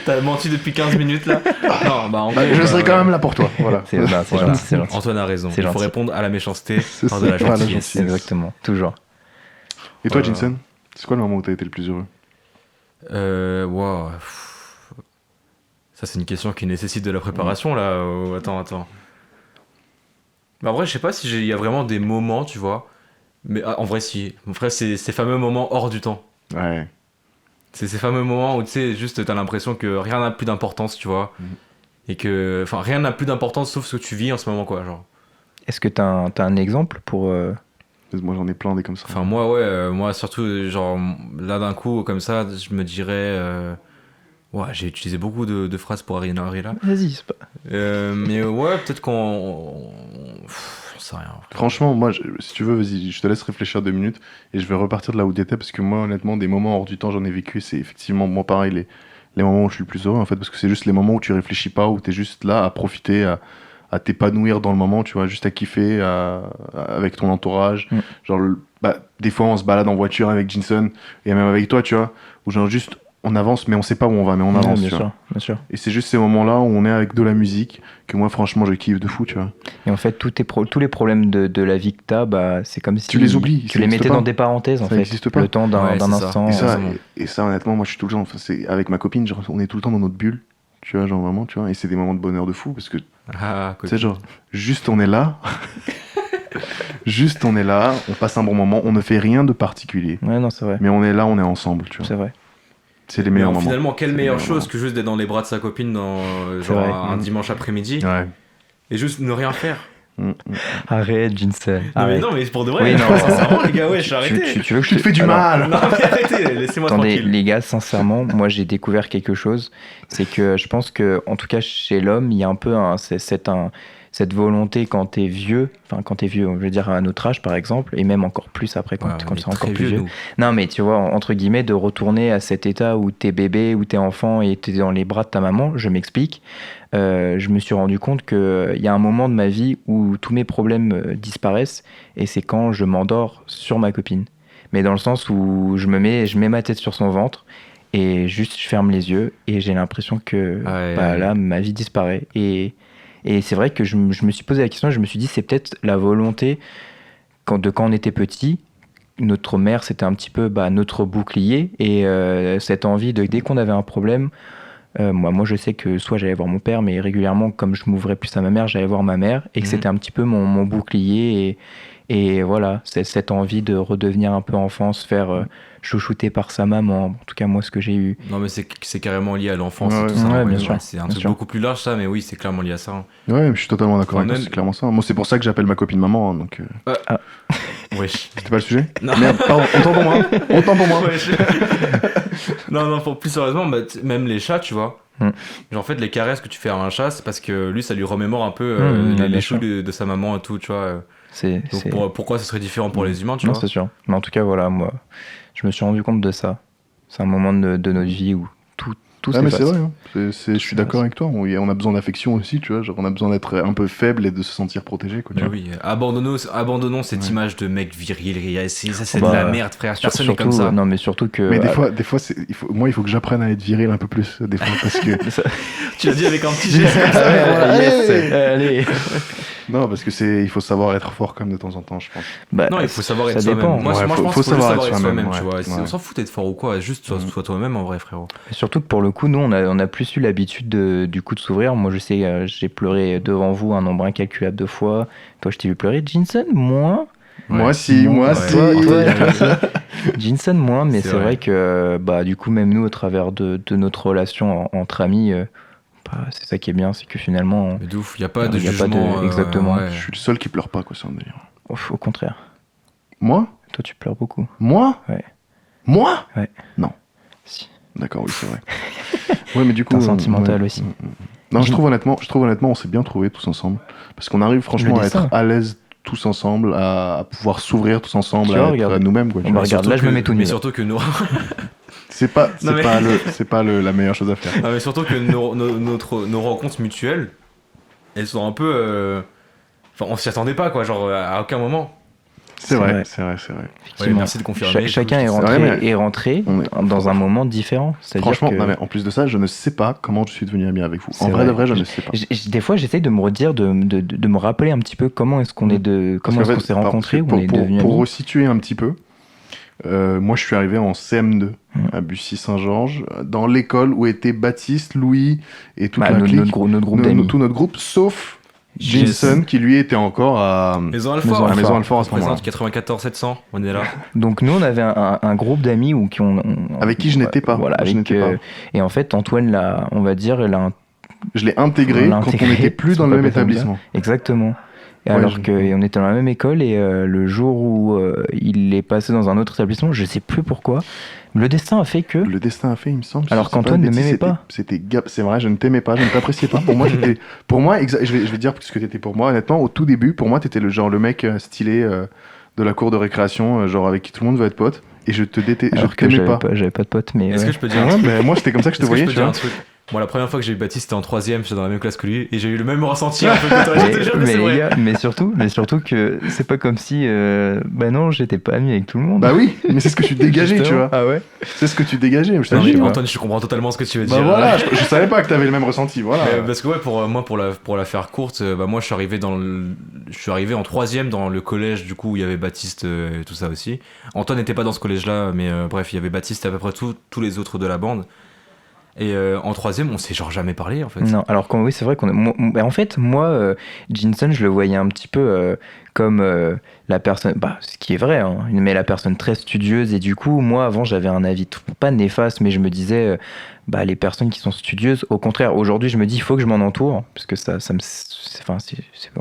T'as menti depuis 15 minutes là. Non, bah en gros, Je bah, serai quand même là pour toi, voilà. c'est Voilà. gentil, c'est gentil. Antoine a raison. C'est Il faut gentil. répondre à la méchanceté C'est par de ça, la par la gentillesse. gentillesse. Exactement, toujours. Et toi, Voilà. Jinsen, c'est quoi le moment où t'as été le plus heureux? Wow. Ça, c'est une question qui nécessite de la préparation là. Attends. Bah, en vrai, je sais pas si il y a vraiment des moments, tu vois. Mais en vrai, si. Mon frère, c'est ces fameux moments hors du temps. Ouais. C'est ces fameux moments où tu sais, juste t'as l'impression que rien n'a plus d'importance, tu vois. Mhm. Et que. Enfin, rien n'a plus d'importance sauf ce que tu vis en ce moment, quoi. Genre. Est-ce que t'as un exemple pour Moi, j'en ai plein des comme ça. Enfin, moi, ouais, moi surtout, genre, là d'un coup, comme ça, je me dirais. Ouais, j'ai utilisé beaucoup de phrases pour Arina là. Vas-y, c'est pas... Mais ouais, peut-être j'en sais rien. Franchement, moi, si tu veux, vas-y, je te laisse réfléchir 2 minutes et je vais repartir de là où tu étais parce que moi, honnêtement, des moments hors du temps, j'en ai vécu. C'est effectivement, moi, pareil, les moments où je suis le plus heureux, en fait, parce que c'est juste les moments où tu réfléchis pas, où tu es juste là à profiter, à t'épanouir dans le moment, tu vois, juste à kiffer avec ton entourage. Mm. Genre, des fois, on se balade en voiture avec Jinson et même avec toi, tu vois, où genre juste on avance, mais on sait pas où on va, mais on avance, bien tu vois. sûr, bien sûr. Et c'est juste ces moments-là où on est avec de la musique que moi, franchement, je kiffe de fou, tu vois. Et en fait, tous les problèmes de la vie que t'as, bah, c'est comme si Tu les oublies, tu ça les n'existe mettais pas. dans des parenthèses, en Ça fait. n'existe pas. Le temps d'un Ouais, c'est ça. instant. Et ça, Exactement. et ça, honnêtement, moi, je suis tout le temps, enfin, c'est avec ma copine, genre, on est tout le temps dans notre bulle, tu vois, genre vraiment, tu vois, et c'est des moments de bonheur de fou parce que, tu Ah, sais, genre, juste on est là, juste on est là, on passe un bon moment, on ne fait rien de particulier, Ouais, non, c'est vrai. mais on est là, on est ensemble, tu vois. C'est vrai. C'est les mais meilleurs moments. finalement, quelle C'est les meilleure meilleurs chose moments. que juste d'être dans les bras de sa copine dans C'est genre vrai. un dimanche après-midi Ouais. et juste ne rien faire. Arrête, Jinson. Non mais pour de vrai, Oui, non, sincèrement les gars, ouais, je suis arrêté. Tu veux que je Tu te fais du Alors, mal. Non mais arrêtez, laissez-moi Attendez, tranquille. les gars, sincèrement, moi j'ai découvert quelque chose. C'est que je pense que, en tout cas, chez l'homme, il y a un peu cette volonté quand t'es vieux, je veux dire à notre âge par exemple, et même encore plus après quand, Ouais, quand on tu est seras encore très plus vieux. nous. Non, mais tu vois, entre guillemets, de retourner à cet état où t'es bébé, où t'es enfant et t'es dans les bras de ta maman, je m'explique. Je me suis rendu compte qu'il y a un moment de ma vie où tous mes problèmes disparaissent, et c'est quand je m'endors sur ma copine. Mais dans le sens où je mets ma tête sur son ventre, et juste je ferme les yeux, et j'ai l'impression que Ouais. là, ma vie disparaît. Et c'est vrai que je me suis posé la question, je me suis dit, c'est peut-être la volonté, quand on était petit, notre mère, c'était un petit peu notre bouclier, et cette envie de, dès qu'on avait un problème, moi je sais que soit j'allais voir mon père, mais régulièrement, comme je m'ouvrais plus à ma mère, j'allais voir ma mère, et que Mhm. c'était un petit peu mon bouclier, et voilà, c'est cette envie de redevenir un peu enfant, se faire chouchouter par sa maman, en tout cas moi ce que j'ai eu. Non mais c'est carrément lié à l'enfance Ouais, et tout ouais, ça. ouais, en vrai, bien sûr, C'est un bien truc sûr. beaucoup plus large ça, mais oui, c'est clairement lié à ça. hein. Ouais, je suis totalement d'accord Enfin, avec toi, même- c'est clairement ça. Moi, c'est pour ça que j'appelle ma copine maman, hein, donc. Wesh. C'était pas le sujet? Non. Merde, pardon, autant pour moi. Autant pour moi. Wesh. Non, pour plus sérieusement, même les chats, tu vois. Mm. Genre, en fait, les caresses que tu fais à un chat, c'est parce que lui, ça lui remémore un peu ouais, bien les sûr. choux de sa maman et tout, tu vois. Donc, pourquoi ce serait différent pour les humains, tu Non, vois. c'est sûr. Mais en tout cas, voilà, moi, je me suis rendu compte de ça. C'est un moment de notre vie où tout Ah mais s'efface. c'est vrai, hein. Je suis d'accord avec toi. On a besoin d'affection aussi, tu vois. Genre, on a besoin d'être un peu faible et de se sentir protégé, quoi. Tu Mais vois. oui, abandonnons cette image de mec viril. Ça, c'est Bah, de la merde, frère. Personne n'est comme Surtout, ça. non, mais surtout que. Mais des fois, il faut que j'apprenne à être viril un peu plus, des fois, parce que Tu l'as dit avec un petit geste. Ouais, yes, Hey allez. non, parce que il faut savoir être fort quand même de temps en temps, je pense. Bah, Non, il faut savoir être ça dépend. soi-même. Moi, Ouais, je pense qu'il faut faut juste savoir savoir être être soi-même, soi-même, tu vois. ouais. On s'en fout d'être fort ou quoi, juste sois toi-même en vrai, frérot. Surtout que pour le coup, nous, on a plus eu l'habitude du coup de s'ouvrir. Moi, je sais, j'ai pleuré devant vous un nombre incalculable de fois. Toi, je t'ai vu pleurer. Jinson, moins. Moi si, Ouais. si. Toi, Jinson, moins. Mais C'est c'est vrai. vrai que, bah, du coup, même nous, au travers de notre relation entre amis, bah, c'est ça qui est bien, c'est que finalement, Mais d'ouf, il n'y a pas de Y a pas de- jugement. exactement. Ouais. Je suis le seul qui pleure pas, quoi, c'est un délire. au contraire, Moi toi, tu pleures beaucoup. Moi Ouais. Moi Si. D'accord, oui, c'est vrai. Ouais, mais du coup. T'es un sentimental ouais. aussi. Non, je trouve honnêtement, on s'est bien trouvés tous ensemble. Parce qu'on arrive franchement Le à dessin. être à l'aise tous ensemble, à pouvoir s'ouvrir tous ensemble, Tu à vois, être regarde. nous-mêmes, quoi. tu On vois. va regarde, là, je me mets tout nu, Mais là. surtout que nos... C'est pas, Non, mais- c'est pas la meilleure chose à faire. Non, mais surtout que nos rencontres mutuelles, elles sont un peu... Enfin, on s'y attendait pas, quoi, genre à aucun moment. C'est vrai, vrai. c'est vrai. Ouais, Effectivement. merci de confirmer. Chacun est C'est rentré, vrai, mais- est rentré On est- dans un moment différent. C'est-à-dire Franchement, que non, mais en plus de ça, je ne sais pas comment je suis devenu ami avec vous. C'est En vrai vrai. de vrai, je ne sais pas. des fois, j'essaye de me redire, de me rappeler un petit peu comment est-ce qu'on est Parce comment qu'en est-ce qu'on fait, s'est rencontrés, où pour, on est pour- devenus pour amis. resituer un petit peu, moi je suis arrivé en CM2 Mm. à Bussy-Saint-Georges, dans l'école où étaient Baptiste, Louis et toute Bah, la clique. notre groupe d'amis. Tout notre groupe, sauf Yes. Jason qui lui était encore à Maison Maison Alfort. à la Maison Alfort à On ce moment-là. présente 94 700, on est là. Donc nous, on avait un groupe d'amis où Avec qui je n'étais pas. Voilà, Je avec, n'étais pas. et en fait, Antoine l'a, on va dire, elle a Je l'ai intégré On l'a quand on intégré, n'était plus si dans on le peut même appeler ça comme ça. établissement. exactement. Et Ouais, alors je- qu'on était dans la même école et le jour où il est passé dans un autre établissement, je sais plus pourquoi, le destin a fait que Le destin a fait, il me semble. Alors si je dis qu'Antoine de ne bêtises, m'aimait pas. C'est vrai, je ne t'aimais pas, je ne t'appréciais pas. Pour moi, je vais dire ce que t'étais pour moi. Honnêtement, au tout début, pour moi, t'étais le mec stylé de la cour de récréation, genre avec qui tout le monde veut être pote. Et je alors que t'aimais pas. j'avais pas de pote, mais Est-ce ouais. que je peux dire un Ouais, truc ben, moi, c'était comme ça que je te Est-ce que je voyais, peux tu dire vois. un truc Moi, la première fois que j'ai eu Baptiste, c'était en 3ème, j'étais dans la même classe que lui, et j'ai eu le même ressenti un peu que toi. Je te jure que mais c'est les vrai. gars, mais surtout que c'est pas comme si bah non, j'étais pas ami avec tout le monde. Bah oui, mais c'est ce que tu dégageais, tu Justement. vois. Ah ouais. C'est ce que tu dégageais. Je te Non, dis, mais moi. Antoine, je comprends totalement ce que tu veux Bah dire. voilà, je savais pas que t'avais le même ressenti, voilà. Parce que ouais, pour la faire courte, bah moi je suis arrivé en 3ème dans le collège du coup où il y avait Baptiste et tout ça aussi. Antoine n'était pas dans ce collège-là, mais bref, il y avait Baptiste et à peu près tous les autres de la bande. Et en 3ème, on s'est genre jamais parlé en fait. Non, alors oui, c'est vrai qu'on en fait, moi, Jinson, je le voyais un petit peu comme la personne, bah, ce qui est vrai, hein, mais la personne très studieuse. Et du coup, moi, avant, j'avais un avis pas néfaste, mais je me disais, bah, les personnes qui sont studieuses, au contraire, aujourd'hui, je me dis, il faut que je m'en entoure, parce que ça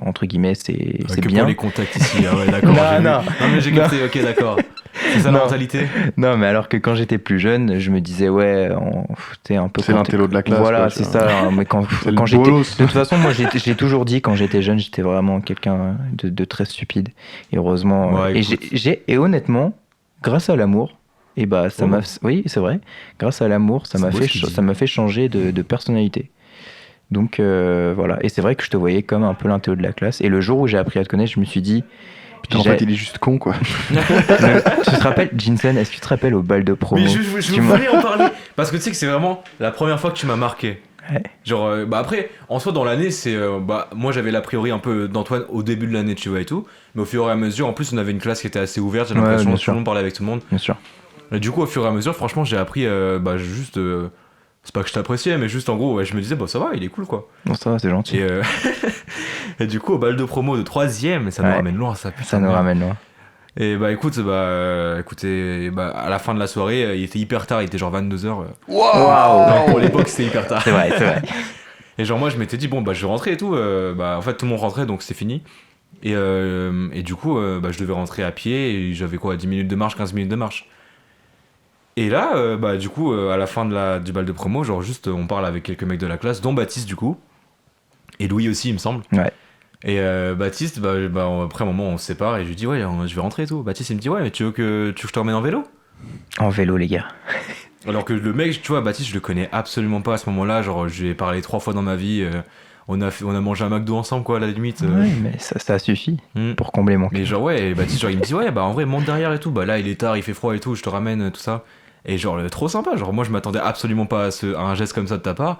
entre guillemets, c'est Que bien. pour les contacts ici, ah ouais, d'accord. Non, j'ai vu. non. Mais j'ai capté, ok, d'accord. C'est ça la Non. mentalité. Non, mais alors que quand j'étais plus jeune, je me disais, ouais, t'es un peu. C'est quand l'intello de la classe, Voilà, quoi, c'est tu vois. ça. Hein, mais quand le j'étais. bolos. De toute façon, moi, j'ai toujours dit, quand j'étais jeune, j'étais vraiment quelqu'un de très stupide. Et heureusement. Ouais, et écoute. et honnêtement, grâce à l'amour, et bah, ça Oh. m'a. Oui, c'est vrai. Grâce à l'amour, ça C'est m'a beau fait, ce qu'il dit. ça m'a fait changer de personnalité. Donc voilà. Et c'est vrai que je te voyais comme un peu l'intello de la classe. Et le jour où j'ai appris à te connaître, je me suis dit. Putain, en fait, il est juste con, quoi. Tu te rappelles, Jinson, est-ce que tu te rappelles au bal de promo Mais je tu voulais en parler. Parce que tu sais que c'est vraiment la première fois que tu m'as marqué. Ouais. Genre, bah après, en soi, dans l'année, c'est. Bah, moi, j'avais l'a priori un peu d'Antoine au début de l'année, tu vois, et tout. Mais au fur et à mesure, en plus, on avait une classe qui était assez ouverte, j'ai Ouais, l'impression bien que tout sûr. le monde parlait avec tout le monde. Bien sûr. Et du coup, au fur et à mesure, franchement, j'ai appris, bah, juste. C'est pas que je t'appréciais, mais juste en gros, ouais, je me disais, bah ça va, il est cool quoi. Bon, ça va, c'est gentil. Et, et du coup, au bal de promo de 3ème, ça nous Ouais. ramène loin, ça putain. Ça de nous merde. ramène loin. Et bah écoute, écoutez, bah, à la fin de la soirée, il était hyper tard, il était genre 22h. Waouh. Pour l'époque, c'était hyper tard. C'est vrai, c'est vrai. Et genre moi je m'étais dit bon bah je vais rentrer et tout, bah en fait tout le monde rentrait donc c'est fini. Et du coup bah, je devais rentrer à pied et j'avais quoi 10 minutes de marche, 15 minutes de marche. Et là bah du coup à la fin du bal de promo genre juste on parle avec quelques mecs de la classe dont Baptiste du coup. Et Louis aussi il me semble. Ouais. Et Baptiste bah, après un moment on se sépare et je lui dis ouais je vais rentrer et tout. Baptiste il me dit ouais mais tu veux que je te remène en vélo? En vélo, les gars. Alors que le mec, tu vois, Baptiste, je le connais absolument pas à ce moment-là. Genre, je lui ai parlé 3 fois dans ma vie. On a mangé un McDo ensemble, quoi, à la limite. Ouais, mais ça suffit Hmm. pour combler mon Mais cœur. genre, ouais, et Baptiste, genre, il me dit, ouais, bah en vrai, monte derrière et tout. Bah là, il est tard, il fait froid et tout, je te ramène, tout ça. Et genre, trop sympa. Genre, moi, je m'attendais absolument pas à un geste comme ça de ta part.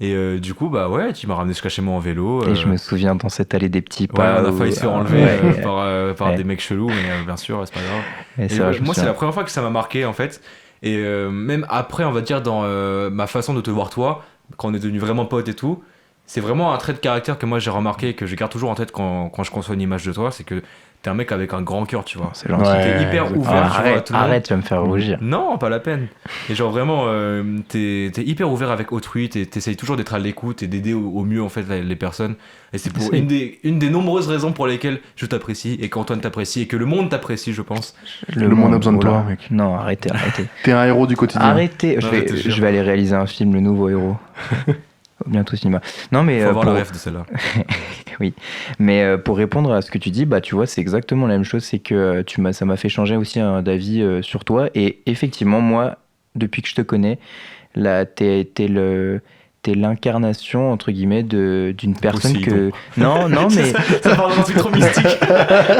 Et du coup, bah ouais, tu m'as ramené jusqu'à chez moi en vélo. Et je me souviens dans cette allée des petits Ouais, pas. on a où- failli se faire ah, enlever ouais, par ouais. des mecs chelous, mais bien sûr, c'est pas grave. Et Et c'est vrai, je me moi, c'est souviens. la première fois que ça m'a marqué, en fait. Et même après, on va dire, dans ma façon de te voir, toi, quand on est devenus vraiment potes et tout, c'est vraiment un trait de caractère que moi j'ai remarqué et que je garde toujours en tête quand je conçois une image de toi, c'est que t'es un mec avec un grand cœur, tu vois. C'est gentil. Ouais, T'es hyper exactement. ouvert, tu vois, à Arrête, tout le monde. arrête, tu vas me faire rougir. Non, pas la peine. Et genre vraiment, t'es hyper ouvert avec autrui, t'essayes toujours d'être à l'écoute et d'aider au mieux en fait les personnes. Et c'est pour J'essaie. une des nombreuses raisons pour lesquelles je t'apprécie et qu'Antoine t'apprécie et que le monde t'apprécie, je pense. Le monde a besoin de oula. toi, mec. Non, arrêtez. T'es un héros du quotidien. Arrêtez. Non, je te jure. Je vais aller réaliser un film, Le Nouveau Héros. Bientôt au cinéma. Non, mais Faut avoir pour- la ref de celle-là. Mais pour répondre à ce que tu dis, bah tu vois, c'est exactement la même chose. C'est que ça m'a fait changer aussi d'avis sur toi. Et effectivement, moi, depuis que je te connais, là, t'es l'incarnation entre guillemets d'une personne que. Poséidon. Non, mais Ça parle d'un truc trop mystique.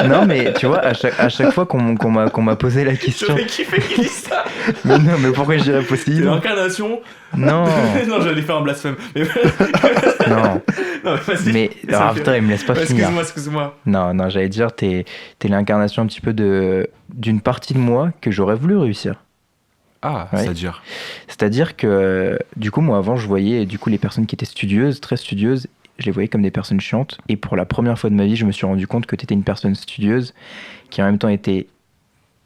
non, mais tu vois, à chaque fois qu'on m'a posé la Je question, vais kiffer qu'il dit ça. mais non, mais pourquoi je dirais C'est Poséidon? l'incarnation. Non, Non, j'allais faire un blasphème. Mais, non. non, mais vas-y. Mais Ça ah, me fait putain, il me laisse pas Ouais, finir. excuse-moi. Non, j'allais dire, t'es l'incarnation un petit peu d'une partie de moi que j'aurais voulu réussir. Ah, Ouais. c'est-à-dire. C'est-à-dire que, du coup, moi, avant, je voyais du coup les personnes qui étaient studieuses, très studieuses, je les voyais comme des personnes chiantes. Et pour la première fois de ma vie, je me suis rendu compte que t'étais une personne studieuse qui, en même temps, était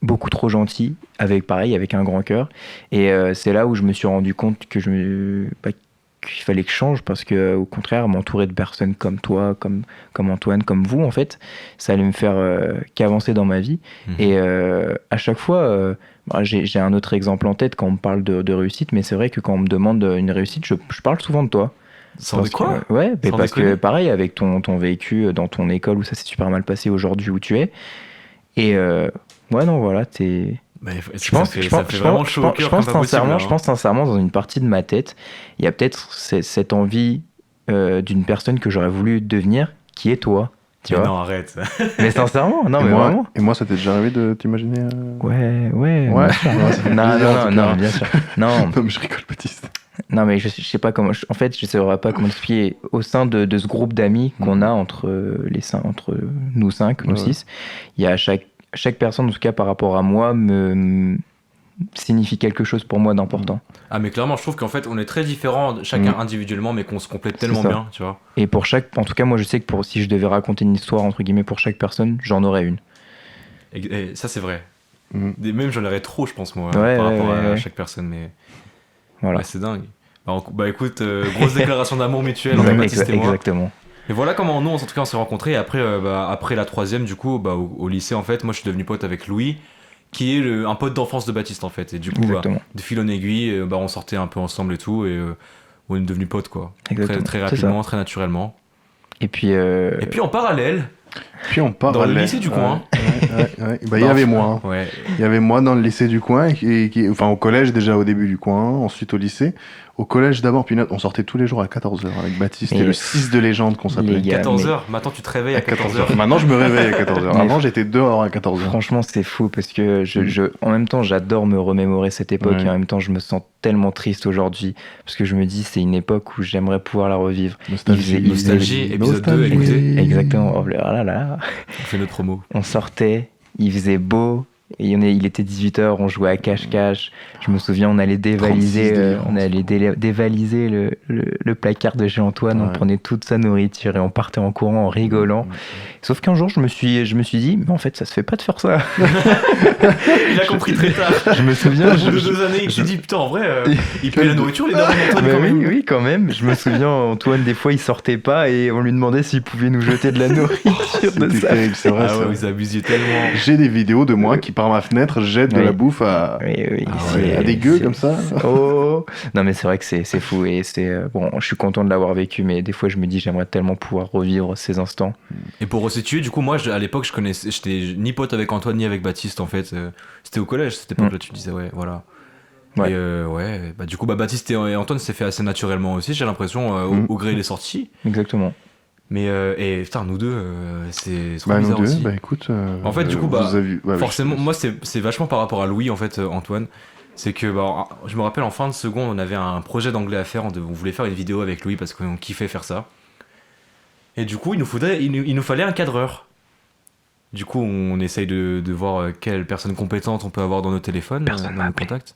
beaucoup trop gentille, avec un grand cœur. Et c'est là où je me suis rendu compte que qu'il fallait que je change parce que, au contraire, m'entourer de personnes comme toi, comme Antoine, comme vous, en fait, ça allait me faire qu'avancer dans ma vie. Mhm. Et à chaque fois, j'ai un autre exemple en tête quand on me parle de réussite, mais c'est vrai que quand on me demande une réussite, je parle souvent de toi. Sans Parce de quoi que, ouais, mais Sans parce que déconner. pareil, avec ton vécu dans ton école où ça s'est super mal passé aujourd'hui où tu es. Et ouais, non, voilà, t'es. Bah, Je pense, ça fait vraiment chaud au cœur. je pense comme pas possible, sincèrement, là, je pense sincèrement, dans une partie de ma tête, il y a peut-être cette envie d'une personne que j'aurais voulu devenir, qui est toi. Tu Mais vois. non, arrête. Mais sincèrement, non, mais vraiment. Et moi, ça t'est déjà arrivé de t'imaginer Ouais. Ouais. bien sûr. Ouais, ça fait Non, plaisir, en tout non, cas. bien sûr. Non, Non, mais je rigole, Baptiste. non, mais je sais pas comment. En fait, je saurais pas comment expliquer. Au sein de ce groupe d'amis qu'on a entre entre nous 5, nous Ouais. 6, il y a chaque personne, en tout cas par rapport à moi, me signifie quelque chose pour moi d'important. Ah, mais clairement, je trouve qu'en fait, on est très différents, chacun individuellement, mais qu'on se complète tellement ça. bien, tu vois. Et pour en tout cas, moi, je sais que si je devais raconter une histoire entre guillemets pour chaque personne, j'en aurais une. Et ça, c'est vrai. Mhm. Même j'en aurais trop, je pense, moi, Ouais, par ouais, rapport à ouais. chaque personne, mais. Voilà. Ouais, c'est dingue. Bah écoute, grosse déclaration d'amour mutuel entre Baptiste et moi. Exactement. Et voilà comment nous, en tout cas, on s'est rencontrés. Et après, après la troisième, du coup, au lycée, en fait, moi, je suis devenu pote avec Louis, qui est un pote d'enfance de Baptiste, en fait. Et du coup, Exactement. de fil en aiguille, on sortait un peu ensemble et tout, et on est devenus potes, quoi. Exactement. Très C'est rapidement, très naturellement. Et puis. Et puis en parallèle, Puis on part dans le lycée du coin. Ouais. Bah, il y avait moi. Hein. Ouais. Il y avait moi dans le lycée du coin, enfin au collège déjà au début du coin, ensuite au lycée. Au collège d'abord, puis on sortait tous les jours à 14h avec Baptiste Mais et le 6 de légende qu'on s'appelait. les gars, 14h, maintenant tu te réveilles à 14h. Maintenant je me réveille à 14h. Mais- Avant j'étais dehors à 14h. Franchement, c'est fou parce que en même temps, j'adore me remémorer cette époque Ouais. et en même temps, je me sens tellement triste aujourd'hui parce que je me dis, c'est une époque où j'aimerais pouvoir la revivre. Nostalgie, épisode 2, écoutez. Exactement. Oh là là. On fait notre promo. On sortait, il faisait beau. Et il était 18h, on jouait à cache-cache. Je me souviens, on allait dévaliser, 36 délire, on allait dévaliser le placard de chez Antoine. On Ouais. prenait toute sa nourriture et on partait en courant, en rigolant. Sauf qu'un jour, je me suis dit, mais en fait, ça se fait pas de faire ça. Il a compris très tard. Je me souviens, Au bout de 2 années, il s'est dit putain, en vrai, il paye Ouais, la nourriture, les darons d'Antoine, Mais quand même. oui, quand même. Je me souviens, Antoine, des fois, il sortait pas et on lui demandait s'il pouvait nous jeter de la nourriture de C'était sa. terrible, c'est vrai. Ah c'est ouais, vrai. vous abusiez tellement. J'ai des vidéos de moi qui par ma fenêtre jette de Oui. la bouffe à, Oui, à des gueux comme ça. Oh non, mais c'est vrai que c'est fou et c'est bon. Je suis content de l'avoir vécu, mais des fois, je me dis, j'aimerais tellement pouvoir revivre ces instants. Et pour resituer, du coup, moi, à l'époque, j'étais ni pote avec Antoine ni avec Baptiste, en fait. C'était au collège, cette époque-là, tu disais, ouais, voilà. Ouais. Et ouais, bah du coup, bah, Baptiste et Antoine s'est fait assez naturellement aussi, j'ai l'impression, au gré des sorties. Exactement. Mais et putain, nous deux, c'est trop Bah, nous bizarre deux, aussi. bah écoute. En fait, du coup, vous bah, avez- ouais, forcément, je- moi, c'est vachement par rapport à Louis, en fait, Antoine. C'est que, bah, je me rappelle, en fin de seconde, on avait un projet d'anglais à faire. On voulait faire une vidéo avec Louis parce qu'on kiffait faire ça. Et du coup, il nous fallait un cadreur. Du coup, on essaye de voir quelle personne compétente on peut avoir dans nos téléphones, Personne dans m'a nos appelé. contacts.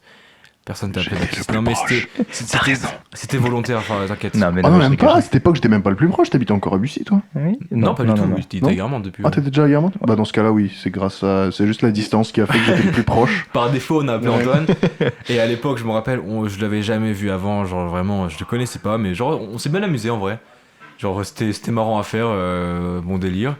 Personne t'a appelé. J'étais Baptiste. le Non, plus mais proche. c'était volontaire, enfin, t'inquiète. Non, mais Ah non, je même rigole. pas, à cette époque, j'étais même pas le plus proche, t'habitais encore à Bussy, toi. Oui Non, pas du tout. non. T'étais Non. à Guermantes depuis. Ah, t'étais déjà à Guermantes. Bah, dans ce cas-là, oui, c'est juste la distance qui a fait que j'étais le plus proche. Par défaut, on a appelé Ouais. Antoine. Et à l'époque, je me rappelle, je l'avais jamais vu avant. Genre, vraiment, je le connaissais pas. Mais genre, on s'est bien amusé en vrai. Genre, c'était marrant à faire. Bon délire.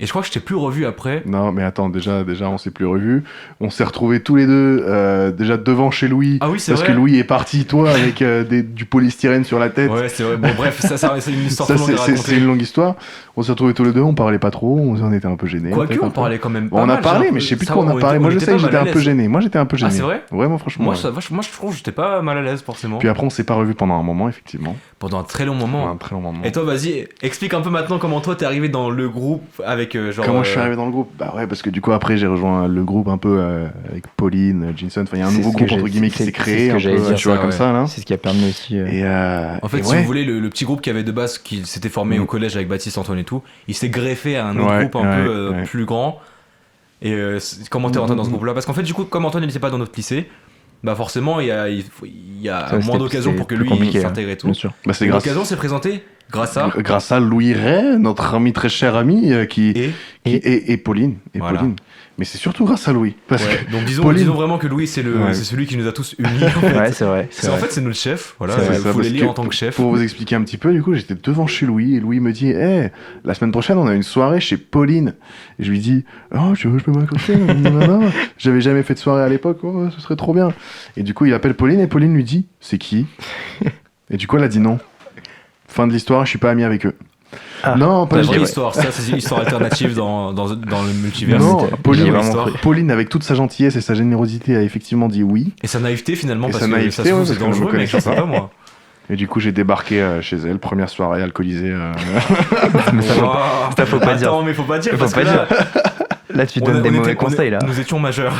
Et je crois que je t'ai plus revu après. Non, mais attends, déjà, on s'est plus revus. On s'est retrouvés tous les deux, déjà devant chez Louis. Ah oui, c'est parce vrai. que Louis est parti, toi, avec du polystyrène sur la tête. Ouais, c'est vrai. Bon, bref, ça c'est une histoire Ça, trop longue à c'est raconter. une longue histoire. On s'est retrouvés tous les deux, on parlait pas trop, on était un peu gênés. Quoique, peut-être un on peu. parlait quand même pas Bon, on a mal, parlé, genre, mais je sais plus de ça, quoi on a on parlé. était- Moi, on je était sais que pas j'étais mal à un peu l'aise. gêné. Moi, j'étais un peu gêné. Ah, c'est vrai. Vraiment, franchement. Moi, ouais. moi, je trouve que j'étais pas mal à l'aise forcément. Puis après, on s'est pas revus pendant un moment, effectivement. Pendant un très long Pendant moment. un très long moment. Et toi, vas-y, explique un peu maintenant comment toi t'es arrivé dans le groupe avec genre. Comment je suis arrivé dans le groupe? Bah ouais, parce que du coup, après, j'ai rejoint le groupe un peu avec Pauline, Jinson. Enfin, il y a un C'est nouveau ce que groupe, entre j'ai- guillemets, qui c'est- s'est c'est créé, ce que un j'allais peu, dire, tu vois, ça, comme ouais. ça, là. C'est ce qui a permis aussi. En fait, et si ouais. vous voulez, le petit groupe qu'il y avait de base, qui s'était formé Mm. au collège avec Baptiste, Antoine et tout, il s'est greffé à un autre Ouais, groupe un ouais, peu ouais. plus grand. Et comment t'es rentré dans ce Mm. groupe-là? Parce qu'en fait, du coup, comme Antoine n'était pas dans notre lycée, bah forcément, il y a Ça, moins c'était- d'occasions pour que c'était lui plus compliqué, s'intègre et tout. Bien sûr. Bah, c'est Et grâce, l'occasion s'est présentée grâce à. grâce à Louis Ray, notre ami, très cher ami, et Pauline. Et Voilà. Pauline. Mais c'est surtout grâce à Louis. Parce Ouais, que donc Pauline- disons vraiment que Louis, c'est Ouais. celui qui nous a tous unis. En fait. Ouais, c'est vrai. En fait, c'est notre chef. Voilà, C'est vrai, il ça, faut les parce lire que en tant que chef. Pour vous expliquer un petit peu, du coup, j'étais devant chez Louis et Louis me dit hey, la semaine prochaine, on a une soirée chez Pauline. Et je lui dis oh, je peux m'accoster nanana. J'avais jamais fait de soirée à l'époque, oh, ce serait trop bien. Et du coup, il appelle Pauline et Pauline lui dit c'est qui? Et du coup, elle a dit non. Fin de l'histoire, je suis pas ami avec eux. Ah. Non, pas La du vraie tout. histoire, ça c'est une histoire alternative dans le multivers. Non, J'y ai Pauline, vraiment cru. Pauline, avec toute sa gentillesse et sa générosité, a effectivement dit oui. Et sa naïveté finalement, Et parce sa que naïveté, ça se trouve ouais, c'est parce que je me dangereux, mais connaissais je sais pas. pas moi. Et du coup, j'ai débarqué chez elle, première soirée alcoolisée. Mais ça, Wow. ça, faut pas dire. Attends, mais faut pas dire Faut parce pas que là, Là, tu donnes des mauvais conseils, là. Nous étions majeurs.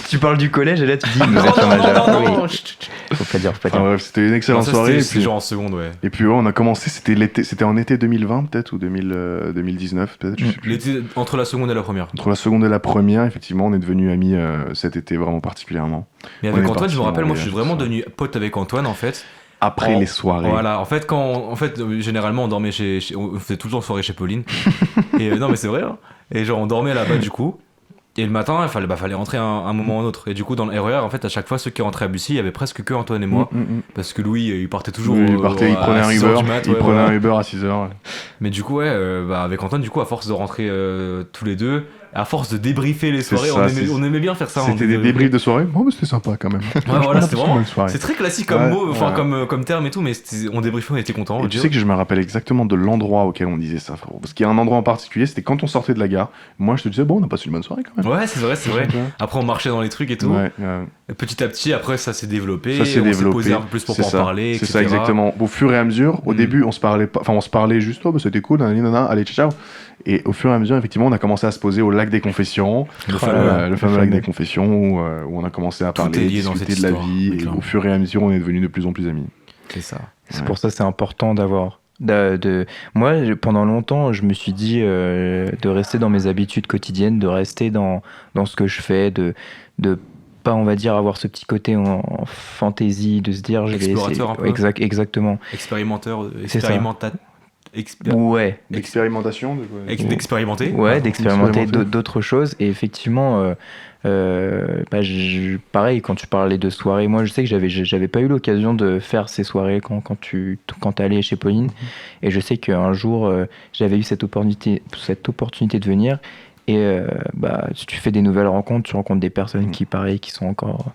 Tu parles du collège et là, tu dis, nous Non, étions non, non, majeurs. non, non, Oui. chut, chut. Faut pas dire, faut pas Enfin dire. bref, c'était une excellente Non, ça, soirée. c'était Et puis, genre en seconde, ouais. ouais, on a commencé, c'était en été 2020 peut-être, ou 2019 peut-être, je sais plus. L'été entre la seconde et la première. Entre la seconde et la première, effectivement, on est devenus amis cet été vraiment particulièrement. Mais On avec est Antoine, parti je me rappelle, en moi je suis voyage, vraiment ça. devenu pote avec Antoine en fait. Après Oh, les soirées. Voilà, en fait, généralement, on dormait on faisait toujours soirée chez Pauline. Et non, mais c'est vrai. Hein. Et genre, on dormait là-bas du coup. Et le matin, il fallait rentrer un moment ou un autre. Et du coup, dans le RER, en fait, à chaque fois, ceux qui rentraient à Bussy, il y avait presque que Antoine et moi. Parce que Louis, il partait toujours. Oui, il partait, il à prenait un 6 heures Uber. du mat, Il ouais, prenait voilà. un Uber à 6h. Mais du coup, ouais, avec Antoine, du coup, à force de rentrer tous les deux, à force de débriefer les C'est soirées, ça, on aimait bien faire ça. C'était des débriefs de soirée. Bon, mais c'était sympa quand même. Ouais, voilà, c'était vraiment. soirée. C'est très classique comme Ouais, mot, enfin ouais. comme terme et tout, mais on débriefait, on était contents. Et tu sais que je me rappelle exactement de l'endroit auquel on disait ça, frérot. Parce qu'il y a un endroit en particulier, c'était quand on sortait de la gare. Moi, je te disais, bon, on a passé une bonne soirée quand même. Ouais, c'est vrai, c'est vrai. Après, on marchait dans les trucs et tout. Ouais, Et petit à petit, après, ça s'est développé. ça s'est on développé. s'est posé un peu plus pour C'est en ça. parler, C'est etc. ça, exactement. Au fur et à mesure, au Mm. début, on se parlait pas, enfin, on se parlait juste, oh, bah, c'était cool, nanana, allez, ciao. Et au fur et à mesure, effectivement, on a commencé à se poser au lac des confessions, Le le fameux lac des confessions, où on a commencé à Tout parler, est lié dans discuter cette de la histoire, vie, oui, et clairement. au fur et à mesure, on est devenus de plus en plus amis. C'est ça. C'est Ouais. pour ça que c'est important d'avoir. Moi, pendant longtemps, je me suis dit de rester dans mes habitudes quotidiennes, de rester dans ce que je fais, de pas, on va dire, avoir ce petit côté en fantaisie, de se dire, je vais essayer. Explorateur un peu. Exactement. Expérimenteur, C'est ça. ouais, D'expérimentation de quoi d'expérimenter. Ouais, d'expérimenter expérimenter. d'autres choses. Et effectivement, pareil, quand tu parlais de soirées, moi je sais que j'avais pas eu l'occasion de faire ces soirées quand t'es allé chez Pauline. Et je sais qu'un jour, j'avais eu cette opportunité de venir. Et tu fais des nouvelles rencontres, tu rencontres des personnes qui, pareil, qui sont encore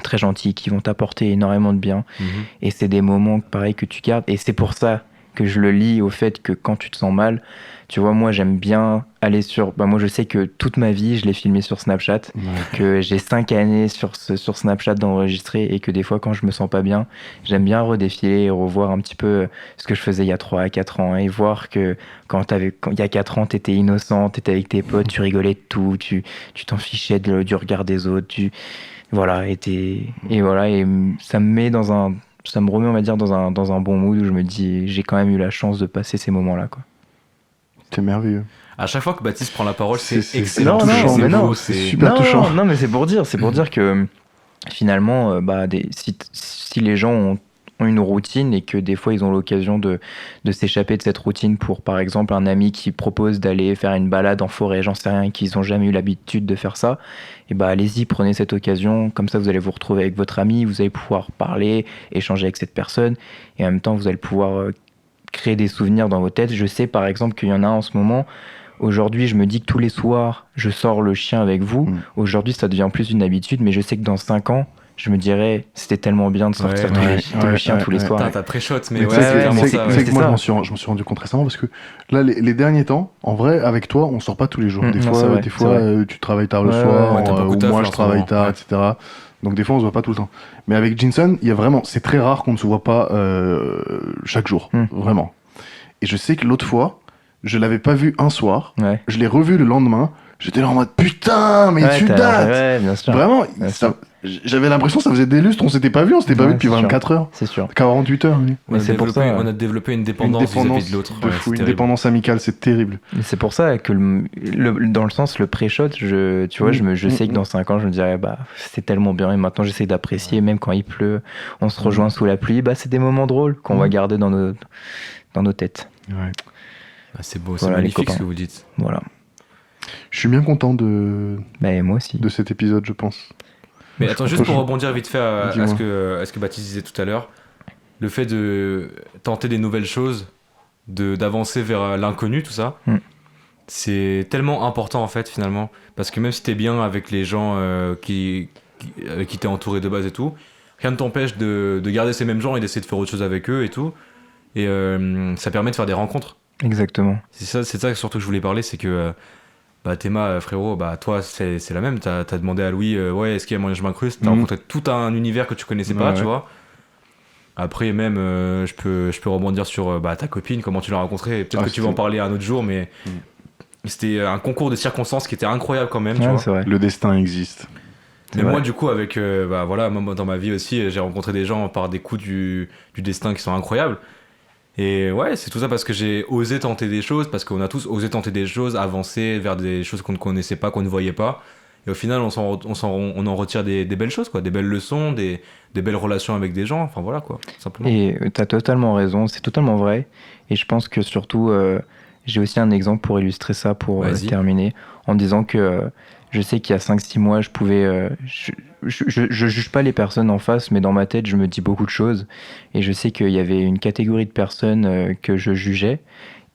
très gentilles, qui vont t'apporter énormément de bien. Mhm. Et c'est des moments, pareil, que tu gardes. Et c'est pour ça que je le lie au fait que quand tu te sens mal, tu vois, moi j'aime bien aller moi je sais que toute ma vie je l'ai filmé sur Snapchat, que j'ai 5 années sur Snapchat d'enregistrer et que des fois quand je me sens pas bien, j'aime bien redéfiler et revoir un petit peu ce que je faisais il y a 3 à 4 ans et voir que quand il y a 4 ans t'étais innocent, t'étais avec tes potes, tu rigolais de tout, tu t'en fichais du regard des autres, voilà, et voilà, et ça me remet, on va dire, dans un bon mood où je me dis, j'ai quand même eu la chance de passer ces moments-là, quoi. C'est merveilleux. À chaque fois que Baptiste prend la parole, c'est C'est excellent. touchant, mais non, beau, c'est super touchant. Non, mais c'est pour dire que finalement, si les gens ont une routine et que des fois ils ont l'occasion de s'échapper de cette routine pour, par exemple, un ami qui propose d'aller faire une balade en forêt, j'en sais rien, et qu'ils n'ont jamais eu l'habitude de faire ça, et allez-y, prenez cette occasion, comme ça vous allez vous retrouver avec votre ami, vous allez pouvoir parler, échanger avec cette personne, et en même temps vous allez pouvoir créer des souvenirs dans vos têtes. Je sais par exemple qu'il y en a en ce moment. Aujourd'hui, je me dis que tous les soirs, je sors le chien avec vous. Aujourd'hui, ça devient plus une habitude, mais je sais que dans 5 ans, je me dirais, c'était tellement bien de sortir le chien tous les soirs. Putain, t'as très shot, mais c'est c'est que moi, je me suis rendu compte récemment parce que là, les derniers temps, en vrai, avec toi, on sort pas tous les jours. Des fois, tu travailles tard le soir, ou moi, je travaille tard, etc. Donc des fois, on se voit pas tout le temps. Mais avec Jinson, c'est très rare qu'on ne se voit pas chaque jour, vraiment. Et je sais que l'autre fois, je l'avais pas vu un soir, je l'ai revu le lendemain, j'étais là en mode putain, mais tu dates. Ouais, bien sûr. Vraiment, j'avais l'impression que ça faisait des lustres, on s'était pas vu depuis 24 heures. C'est sûr. 48 heures. Oui. Mais c'est pour ça. On a développé une dépendance vis-à-vis de l'autre. Une dépendance amicale, c'est terrible. Mais c'est pour ça que dans le sens, le pré-shot, je sais que dans 5 ans, je me dirais, c'est tellement bien et maintenant j'essaie d'apprécier, même quand il pleut, on se rejoint sous la pluie, c'est des moments drôles qu'on va garder dans nos têtes. Ouais. C'est beau, c'est magnifique ce que vous dites. Voilà. Je suis bien content moi aussi. de cet épisode, je pense. Mais attends, juste pour rebondir vite fait à ce que Baptiste disait tout à l'heure, le fait de tenter des nouvelles choses, d'avancer vers l'inconnu, tout ça, c'est tellement important en fait finalement, parce que même si t'es bien avec les gens avec qui t'es entouré de base et tout, rien ne t'empêche de garder ces mêmes gens et d'essayer de faire autre chose avec eux et tout, et ça permet de faire des rencontres. Exactement. C'est ça surtout que je voulais parler, c'est que Théma, frérot, toi c'est la même, t'as demandé à Louis est-ce qu'il y a moyen que je m'incruste, t'as rencontré tout un univers que tu connaissais pas, tu vois. Après même je peux rebondir sur ta copine, comment tu l'as rencontrée, peut-être que tu vas en parler un autre jour, mais c'était un concours de circonstances qui était incroyable quand même, tu vois. C'est vrai. Le destin existe. Mais moi du coup avec moi dans ma vie aussi j'ai rencontré des gens par des coups du destin qui sont incroyables. Et c'est tout ça parce que j'ai osé tenter des choses, parce qu'on a tous osé tenter des choses, avancer vers des choses qu'on ne connaissait pas, qu'on ne voyait pas. Et au final, on en retire des belles choses, quoi, des belles leçons, des belles relations avec des gens, enfin voilà, quoi, simplement. Et t'as totalement raison, c'est totalement vrai. Et je pense que surtout, j'ai aussi un exemple pour illustrer ça, pour terminer, en disant que je sais qu'il y a 5-6 mois, je pouvais... Je juge pas les personnes en face, mais dans ma tête, je me dis beaucoup de choses. Et je sais qu'il y avait une catégorie de personnes que je jugeais.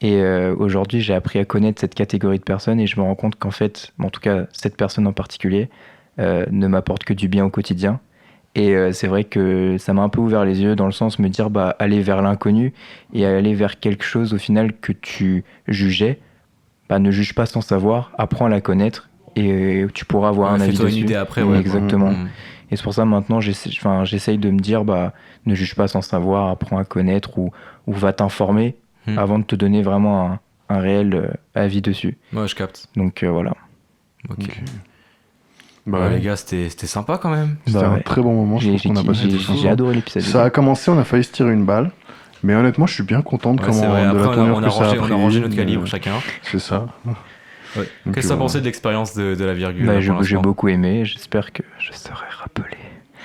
Et aujourd'hui, j'ai appris à connaître cette catégorie de personnes et je me rends compte qu'en fait, en tout cas, cette personne en particulier, ne m'apporte que du bien au quotidien. Et c'est vrai que ça m'a un peu ouvert les yeux dans le sens de me dire, aller vers l'inconnu et aller vers quelque chose au final que tu jugeais. Ne juge pas sans savoir, apprends à la connaître. Et tu pourras avoir un avis dessus. Une idée après, Exactement. Et c'est pour ça maintenant j'essaye de me dire ne juge pas sans savoir, apprends à connaître ou va t'informer avant de te donner vraiment un réel avis dessus. Ouais, je capte. Donc voilà. Ok. Les gars, c'était sympa quand même. C'était un très bon moment. J'ai adoré l'épisode. Ça a commencé, on a failli se tirer une balle. Mais honnêtement, je suis bien content de comment de la tournure que ça a pris. On a rangé notre calibre chacun. C'est ça. Ouais. Qu'est-ce que tu as pensé de l'expérience de la virgule J'ai beaucoup aimé, j'espère que je serai rappelé.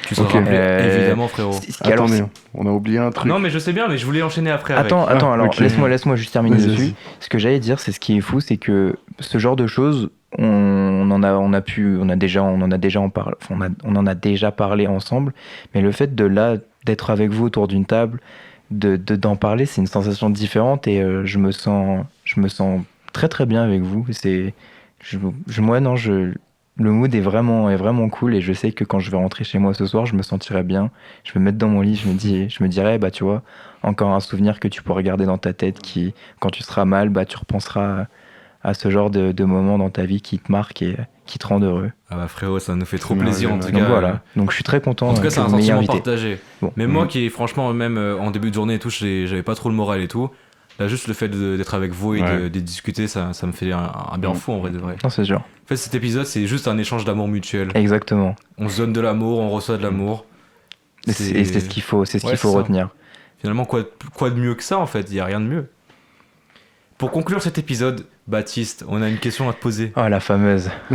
Tu seras rappelé, évidemment, frérot. Attendez, on a oublié un truc. Non, mais je sais bien, mais je voulais enchaîner après. Attends, alors laisse-moi juste terminer dessus. Ce que j'allais dire, c'est ce qui est fou, c'est que ce genre de choses, on en a déjà parlé ensemble, mais le fait d'être avec vous autour d'une table, d'en parler, c'est une sensation différente et je me sens très très bien avec vous. Le mood est vraiment cool et je sais que quand je vais rentrer chez moi ce soir, je me sentirai bien. Je vais me mettre dans mon lit, je me dirai, bah tu vois, encore un souvenir que tu pourras garder dans ta tête qui, quand tu seras mal, bah tu repenseras à ce genre de moments dans ta vie qui te marquent et qui te rendent heureux. Ah bah frérot, ça nous fait trop Ouais, plaisir ouais, en tout ouais. Donc cas. voilà, donc je suis très content En tout cas, que c'est un vous m'ayez sentiment invité. partagé. Bon. Mais moi qui, franchement, même en début de journée et tout, j'avais pas trop le moral et tout. Là, juste le fait d'être avec vous et Ouais. de discuter, ça me fait un bien fou en vrai de vrai. Non, c'est sûr. En fait, cet épisode, c'est juste un échange d'amour mutuel. Exactement. On se donne de l'amour, on reçoit de l'amour. Et c'est ce qu'il faut, Ouais, faut c'est ça. retenir. Finalement, quoi de mieux que ça en fait? Il y a rien de mieux. Pour conclure cet épisode, Baptiste, on a une question à te poser. Oh, la fameuse. Oh,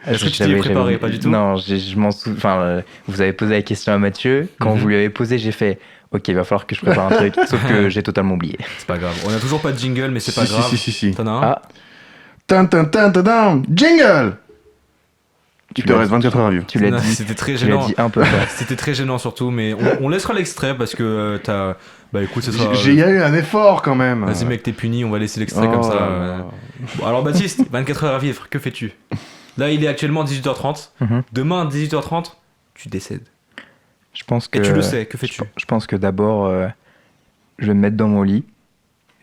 Est-ce que tu t'y es préparé? Pas du tout? Non, je m'en souviens. Enfin, vous avez posé la question à Mathieu. Quand Mhm. vous lui avez posé, j'ai fait ok, il va falloir que je prépare un truc. Sauf que j'ai totalement oublié. C'est pas grave. On a toujours pas de jingle, mais c'est pas Si, grave. si. T'en as un? Ah, Tin, tin, tin, tin, tin. Jingle. Il te l'as reste dit. 24 heures à vivre. tu l'as Non, dit. C'était très Tu l'as gênant. dit un peu fort. C'était très gênant surtout, mais on laissera l'extrait parce que t'as. Bah écoute, c'est ça. J'ai eu un effort quand même. Vas-y mec, t'es puni, on va laisser l'extrait comme Oh ça. là là. Bon, alors Baptiste, 24 heures à vivre, que fais-tu? Là, il est actuellement 18h30. Mhm. Demain, 18h30, tu décèdes. Je pense que. Et tu le sais, que fais-tu? Je pense que d'abord, je vais me mettre dans mon lit.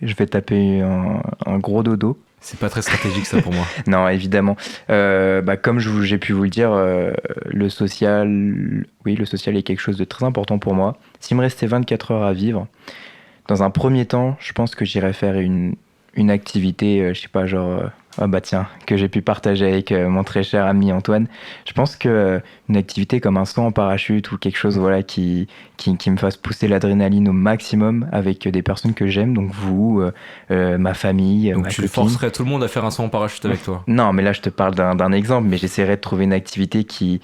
Je vais taper un gros dodo. C'est pas très stratégique ça pour moi. Non, évidemment. Comme j'ai pu vous le dire, le social est quelque chose de très important pour moi. S'il me restait 24 heures à vivre, dans un premier temps, je pense que j'irais faire une activité, je sais pas, genre, que j'ai pu partager avec mon très cher ami Antoine. Je pense que une activité comme un saut en parachute ou quelque chose voilà, qui me fasse pousser l'adrénaline au maximum avec des personnes que j'aime, donc vous, ma famille, Donc ma tu copine. forcerais tout le monde à faire un saut en parachute avec toi. Non, mais là, je te parle d'un exemple, mais j'essaierai de trouver une activité qui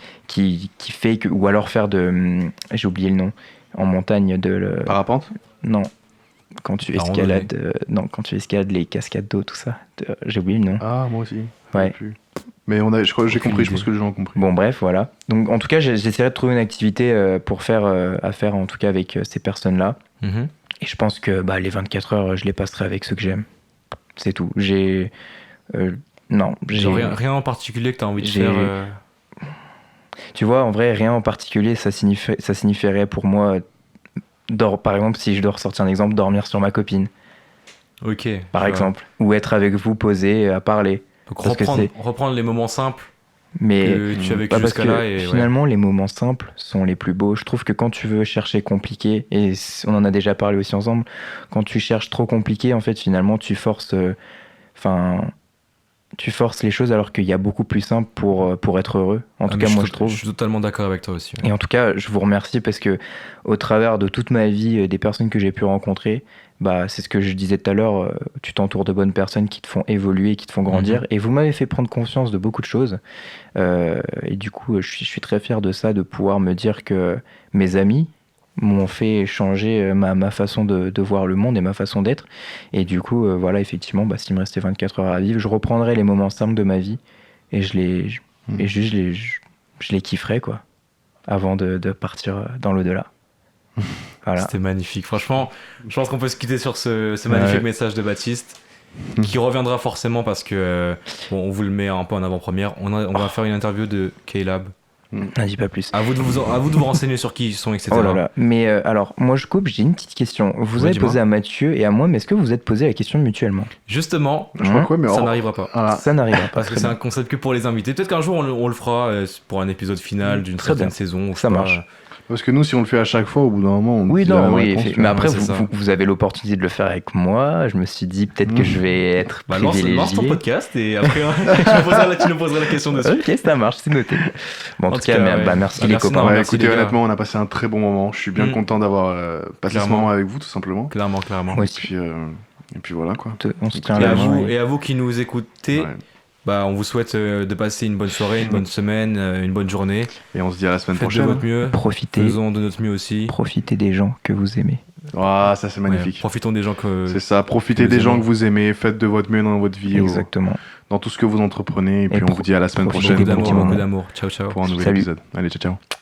fait que. Ou alors faire j'ai oublié le nom. En montagne Parapente. Non. Quand tu La escalades. Non, quand tu escalades les cascades d'eau, tout ça. J'ai oublié le nom. Ah, moi aussi. Ouais. Plus. Mais je crois que j'ai Aucune compris, je idée. pense que les gens ont compris. Bon, bref, voilà. Donc, en tout cas, j'essaierai de trouver une activité à faire, en tout cas, avec ces personnes-là. Mhm. Et je pense que les 24 heures, je les passerai avec ceux que j'aime. C'est tout. Non, Genre rien en particulier que t'as envie de j'ai- faire. Tu vois, en vrai, rien en particulier, ça signifierait pour moi, par exemple, si je dois ressortir un exemple, dormir sur ma copine, Ok. par je vois. exemple, ou être avec vous posé à parler. Donc parce que reprendre les moments simples Mais que tu as vécu parce jusqu'à que là. Et, finalement, les moments simples sont les plus beaux. Je trouve que quand tu veux chercher compliqué, et on en a déjà parlé aussi ensemble, quand tu cherches trop compliqué, en fait, finalement, tu forces les choses alors qu'il y a beaucoup plus simple pour être heureux. En tout cas, moi, je trouve. Je suis totalement d'accord avec toi aussi. Ouais. Et en tout cas, je vous remercie parce que au travers de toute ma vie, des personnes que j'ai pu rencontrer, c'est ce que je disais tout à l'heure, tu t'entoures de bonnes personnes qui te font évoluer, qui te font grandir. Et vous m'avez fait prendre conscience de beaucoup de choses. Et du coup, je suis très fier de ça, de pouvoir me dire que mes amis m'ont fait changer ma façon de voir le monde et ma façon d'être. Et du coup, voilà, effectivement, s'il me restait 24 heures à vivre, je reprendrais les moments simples de ma vie et je les kifferais, quoi, avant de partir dans l'au-delà. Voilà. C'était magnifique. Franchement, je pense qu'on peut se quitter sur ce magnifique Ouais. message de Baptiste, qui reviendra forcément parce que, on vous le met un peu en avant-première. On va faire une interview de K-Lab. N'en dis pas plus. À vous de vous renseigner sur qui ils sont, etc. Oh là là. Mais alors, moi je coupe, j'ai une petite question. Vous Ouais, avez dis-moi. posé à Mathieu et à moi, mais est-ce que vous êtes posé la question mutuellement? Justement, Je crois quoi, mais ça oh, n'arrivera pas. voilà. Ça n'arrivera pas. Parce que Très c'est bien. un concept que pour les invités. Peut-être qu'un jour on le fera pour un épisode final d'une Très certaine bien. saison. ou je Ça sais pas. marche. Parce que nous, si on le fait à chaque fois, au bout d'un moment, on Oui, dit la non, même oui. réponse, tu Mais vois. après, c'est ça. vous avez l'opportunité de le faire avec moi. Je me suis dit peut-être que je vais être Bah, lance ton privilégié. podcast et après tu nous poseras la question dessus. Ok, ça marche, c'est noté. Bon, en tout cas, ouais. merci Ah, les merci, copains. non, Ouais, merci, écoutez, les gars. honnêtement, on a passé un très bon moment. Je suis bien content d'avoir passé ce Clairement. moment avec vous, tout simplement. Clairement. Moi Et aussi. puis voilà, quoi. On se tient Et la à, main. vous, et à vous qui nous écoutez, Ouais. on vous souhaite de passer une bonne soirée, une bonne semaine, une bonne journée. Et on se dit à la semaine Faites de prochaine. votre mieux. Profitez Faisons de notre mieux aussi. des gens que vous aimez. Ah, ça c'est Ouais, magnifique. profitons des gens que. C'est ça, profitez que des vous gens aimez. que vous aimez, faites de votre mieux dans votre vie, Exactement. dans tout ce que vous entreprenez, et puis on vous dit à la semaine profitez prochaine Beaucoup des petits d'amour, moments. beaucoup d'amour. Ciao, ciao. pour un nouvel Salut. épisode. Allez, ciao, ciao.